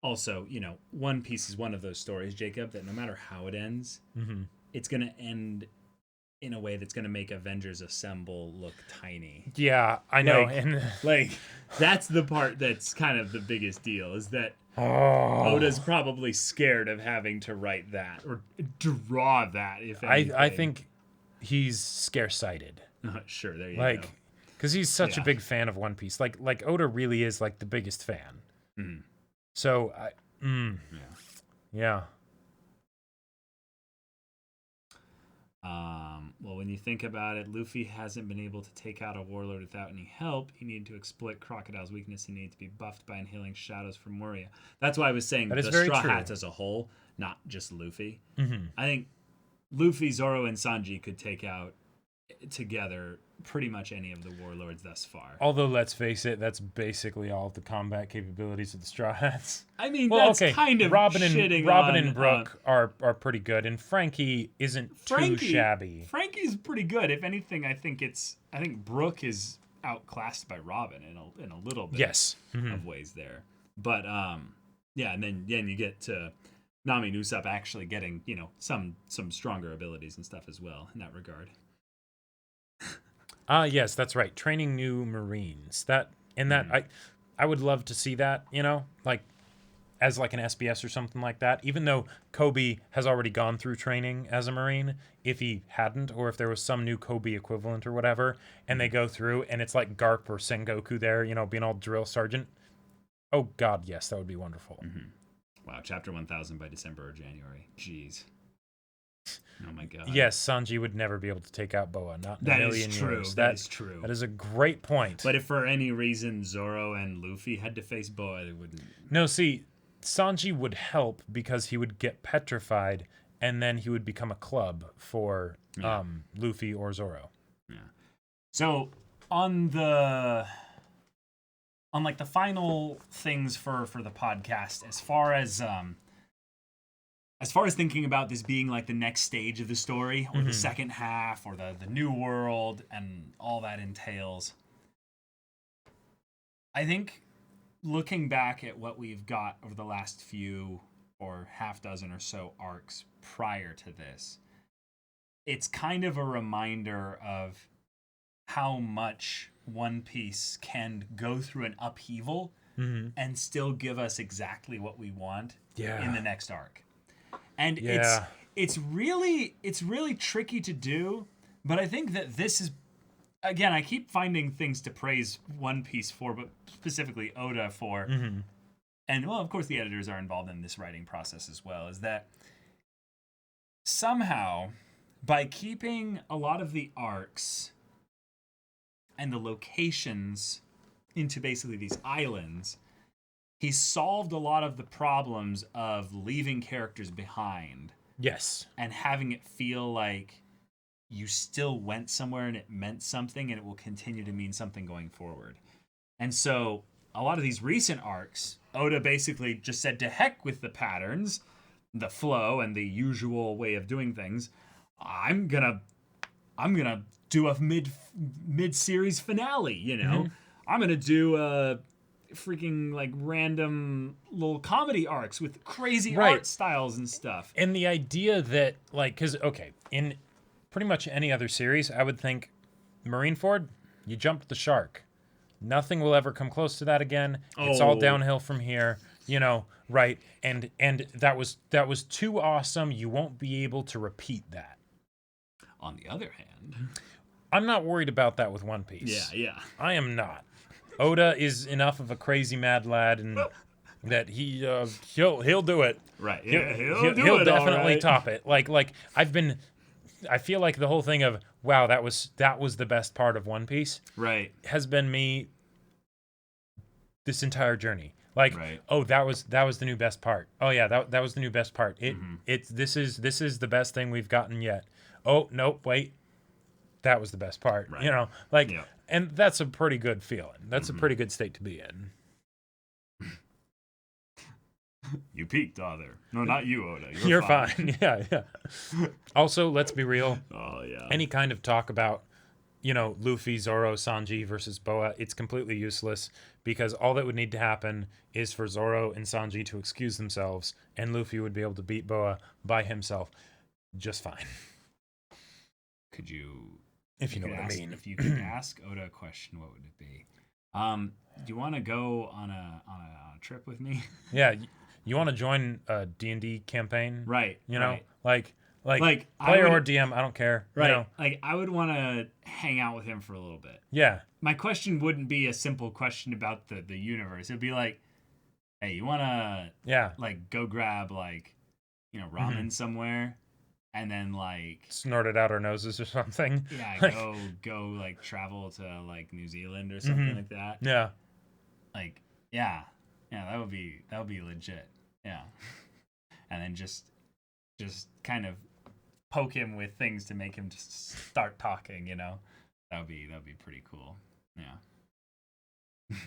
Also, One Piece is one of those stories, Jacob, that no matter how it ends, it's gonna end in a way that's going to make Avengers Assemble look tiny. Yeah, I know. And that's the part that's kind of the biggest deal, is that Oda's probably scared of having to write that or draw that, if anything. I think he's scarce-sighted. Sure, there you go. Because he's such a big fan of One Piece. Like Oda really is like the biggest fan. So, yeah. Well, when you think about it, Luffy hasn't been able to take out a warlord without any help. He needed to exploit Crocodile's weakness. He needed to be buffed by inhaling shadows from Moria. That's why I was saying the Straw Hats as a whole, not just Luffy. I think Luffy, Zoro, and Sanji could take out together pretty much any of the warlords thus far. Although, let's face it, that's basically all of the combat capabilities of the Straw Hats. I mean, that's kind of Robin shitting and Brook are pretty good, and Frankie isn't too shabby. Frankie's pretty good. If anything, I think Brook is outclassed by Robin in a little bit of ways there. But and then you get to Nami and Usopp actually getting some stronger abilities and stuff as well in that regard. Yes, that's right. Training new Marines. I would love to see that, like as like an SBS or something like that. Even though Kobe has already gone through training as a Marine, if he hadn't, or if there was some new Kobe equivalent or whatever, and they go through and it's like Garp or Sengoku there, being all drill sergeant. Oh God, yes, that would be wonderful. Wow, chapter 1000 by December or January. Jeez. Oh my god. Yes, Sanji would never be able to take out Boa. Not in a That million is true. years. That is true. That is a great point. But if for any reason Zoro and Luffy had to face Boa, they wouldn't. No, see, Sanji would help because he would get petrified, and then he would become a club for Luffy or Zoro. Yeah. So on like the final things for the podcast, as far as thinking about this being like the next stage of the story, or the second half, or the new world, and all that entails, I think looking back at what we've got over the last few or half dozen or so arcs prior to this, it's kind of a reminder of how much One Piece can go through an upheaval and still give us exactly what we want in the next arc. And it's really tricky to do, but I think that this is, again, I keep finding things to praise One Piece for, but specifically Oda for, and well, of course the editors are involved in this writing process as well, is that somehow by keeping a lot of the arcs and the locations into basically these islands, he solved a lot of the problems of leaving characters behind. Yes. And having it feel like you still went somewhere and it meant something and it will continue to mean something going forward. And so a lot of these recent arcs, Oda basically just said to heck with the patterns, the flow, and the usual way of doing things. I'm gonna do a mid-series finale, you know? I'm gonna do a freaking like random little comedy arcs with crazy art styles and stuff. And the idea that like, because okay, in pretty much any other series, I would think Marineford, you jumped the shark, nothing will ever come close to that again. It's all downhill from here, you know, right? And that was too awesome. You won't be able to repeat that. On the other hand, I'm not worried about that with One Piece. Yeah. I am not. Oda is enough of a crazy mad lad, and that he'll do it. Right. Yeah, He'll definitely top it. Like I feel like the whole thing of wow, that was the best part of One Piece. Right. Has been me this entire journey. Like, oh, that was the new best part. Oh yeah, that was the new best part. This is the best thing we've gotten yet. Oh nope, wait. That was the best part. Right. You know, like, and that's a pretty good feeling. That's a pretty good state to be in. You peaked, Oda. No, not you, Oda. You're fine. Yeah. Also, let's be real. Oh, yeah. Any kind of talk about, you know, Luffy, Zoro, Sanji versus Boa, it's completely useless because all that would need to happen is for Zoro and Sanji to excuse themselves, and Luffy would be able to beat Boa by himself just fine. Could you... If you know what I mean. If you could ask Oda a question, what would it be? Do you want to go on a trip with me? Yeah, you want to join a D&D campaign? Right. You know, right. like player or DM, I don't care. Right. You know? Like I would want to hang out with him for a little bit. Yeah. My question wouldn't be a simple question about the universe. It'd be like, hey, you want to like go grab like, you know, ramen somewhere? And then like snort it out our noses or something. Yeah, like, go like travel to like New Zealand or something like that. Yeah. Like yeah, that would be legit. Yeah. And then just kind of poke him with things to make him just start talking, you know. That would be pretty cool. Yeah.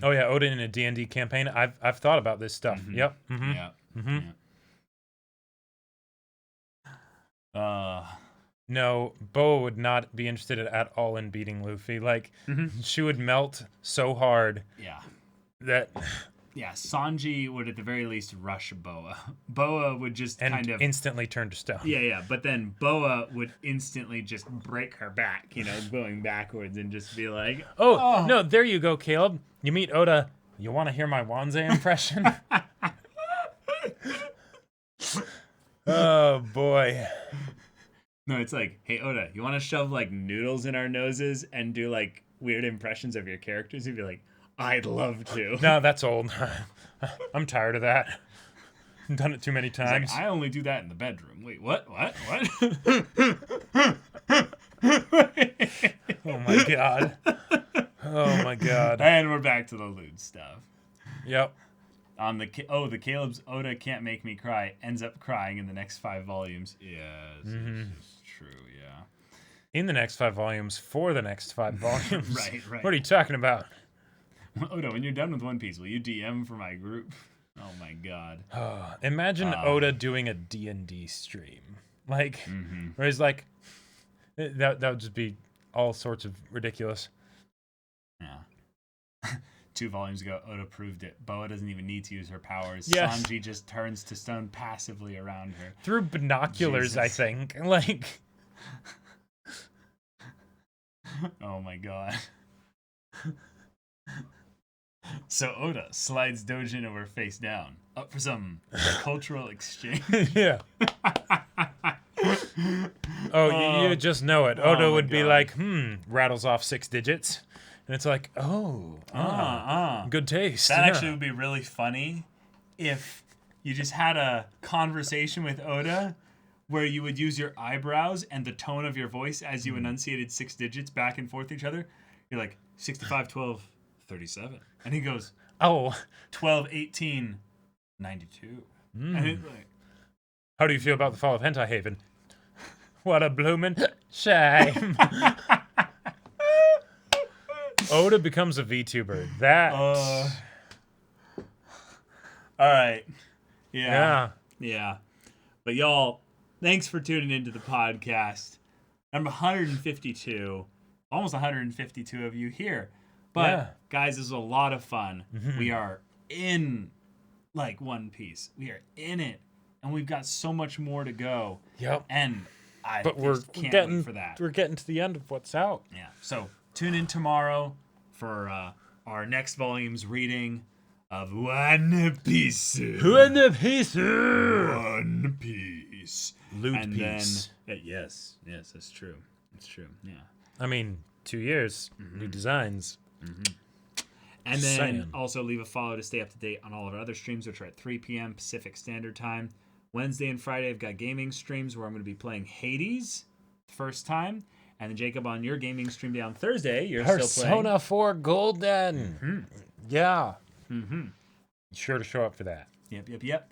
Oh yeah, Oda in a D&D campaign. I've thought about this stuff. Yep. Yeah. No, Boa would not be interested at all in beating Luffy. Like, she would melt so hard. Yeah. That. Yeah, Sanji would at the very least rush Boa. Boa would just kind of instantly turn to stone. Yeah, but then Boa would instantly just break her back, you know, going backwards and just be like, "Oh, no, there you go, Caleb. You meet Oda. You want to hear my Wanze impression?" Oh boy. No, it's like, hey Oda, you want to shove like noodles in our noses and do like weird impressions of your characters? You'd be like, I'd love to. No, that's old. I'm tired of that. Done it too many He's times. like, I only do that in the bedroom. Wait, what? Oh my god. Oh my god. And we're back to the lewd stuff. Yep. On the Caleb's Oda Can't Make Me Cry ends up crying in the next 5 volumes. Yes, it's true. Yeah. In the next 5 volumes, for the next 5 volumes. Right. What are you talking about? Oda, when you're done with One Piece, will you DM for my group? Oh my god. Imagine Oda doing a D&D stream. Like, where he's like, that would just be all sorts of ridiculous. Yeah. 2 volumes ago, Oda proved it. Boa doesn't even need to use her powers. Yes. Sanji just turns to stone passively around her. Through binoculars, I Jesus. think. Like, Oh my god. So Oda slides Dojin over face down, up for some cultural exchange. yeah. Oh, you just know it. Oda my would be God. like, rattles off 6 digits. And it's like, good taste. That yeah. actually would be really funny if you just had a conversation with Oda where you would use your eyebrows and the tone of your voice as you enunciated 6 digits back and forth each other. You're like, 65, 12, 37. And he goes, Oh, 12, 18, 92. And it's like, how do you feel about the fall of Hentai Haven? What a bloomin' shame. Oda becomes a VTuber. That. all right. yeah. Yeah. But y'all, thanks for tuning into the podcast. Number 152. Almost 152 of you here. But Yeah. guys, this is a lot of fun. We are in One Piece. We are in it. And we've got so much more to go. Yep. And I But we're just can't getting wait for that. We're getting to the end of what's out. Yeah. So tune in tomorrow for our next volume's reading of One Piece. One Piece. One Piece. Loot And Piece. then yes, that's true. It's true. Yeah. I mean, 2 years, new designs. And then Saying. also leave a follow to stay up to date on all of our other streams, which are at 3 p.m. Pacific Standard Time. Wednesday and Friday, I've got gaming streams where I'm going to be playing Hades first time. And then Jacob, on your gaming stream day on Thursday, you're still playing. Persona 4 Golden. Yeah. Sure to show up for that. Yep.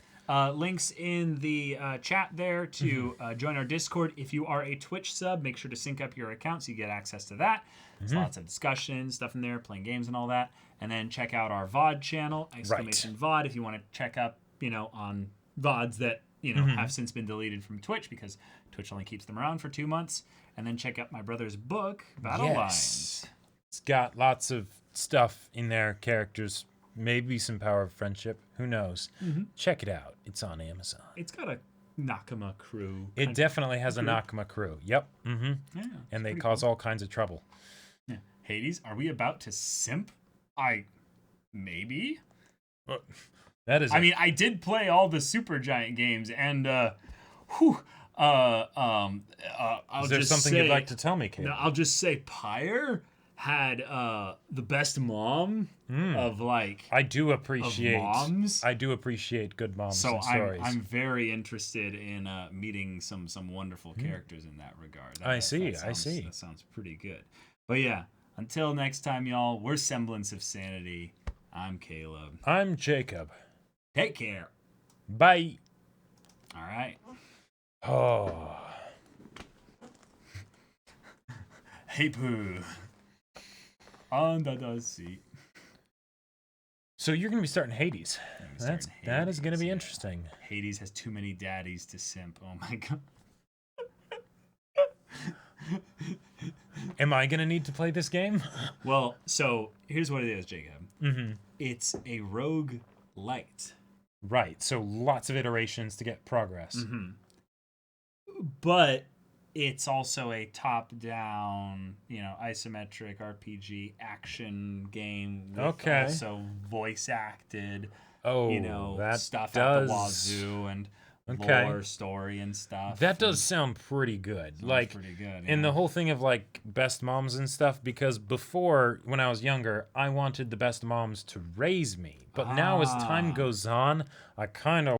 Links in the chat there to join our Discord. If you are a Twitch sub, make sure to sync up your account so you get access to that. There's lots of discussion, stuff in there, playing games and all that. And then check out our VOD channel, exclamation VOD, if you want to check up, on VODs that, have since been deleted from Twitch because Twitch only keeps them around for 2 months. And then check out my brother's book, Battle Lines. It's got lots of stuff in there, characters, maybe some Power of Friendship. Who knows? Check it out. It's on Amazon. It's got a Nakama crew. It definitely has a Nakama crew. Yep. Yeah, And they cause all kinds of trouble. yeah. Hades, are we about to simp? Maybe. That is. I mean, I did play all the Supergiant games, and I'll is there just something say, you'd like to tell me, Kate? No, I'll just say Pyre had the best mom of I do appreciate. moms. I do appreciate good moms So and stories. I'm very interested in meeting some wonderful characters in that regard. I see. That sounds pretty good. But yeah, until next time, y'all, we're Semblance of Sanity. I'm Caleb. I'm Jacob. Take care. Bye. All right. Oh. Hey Pooh. Under the seat. So you're going to be starting Hades. That is going to be yeah. interesting. Hades has too many daddies to simp. Oh my god. Am I going to need to play this game? Well, so here's what it is, Jacob. It's a rogue light. Right. So lots of iterations to get progress. But it's also a top-down, isometric RPG action game with Okay. also voice-acted, Oh, that stuff does... at the wazoo and Okay. lore story and stuff. That does sound pretty good. Sounds pretty good. in the whole thing of best moms and stuff, because before, when I was younger, I wanted the best moms to raise me. But now as time goes on, I kind of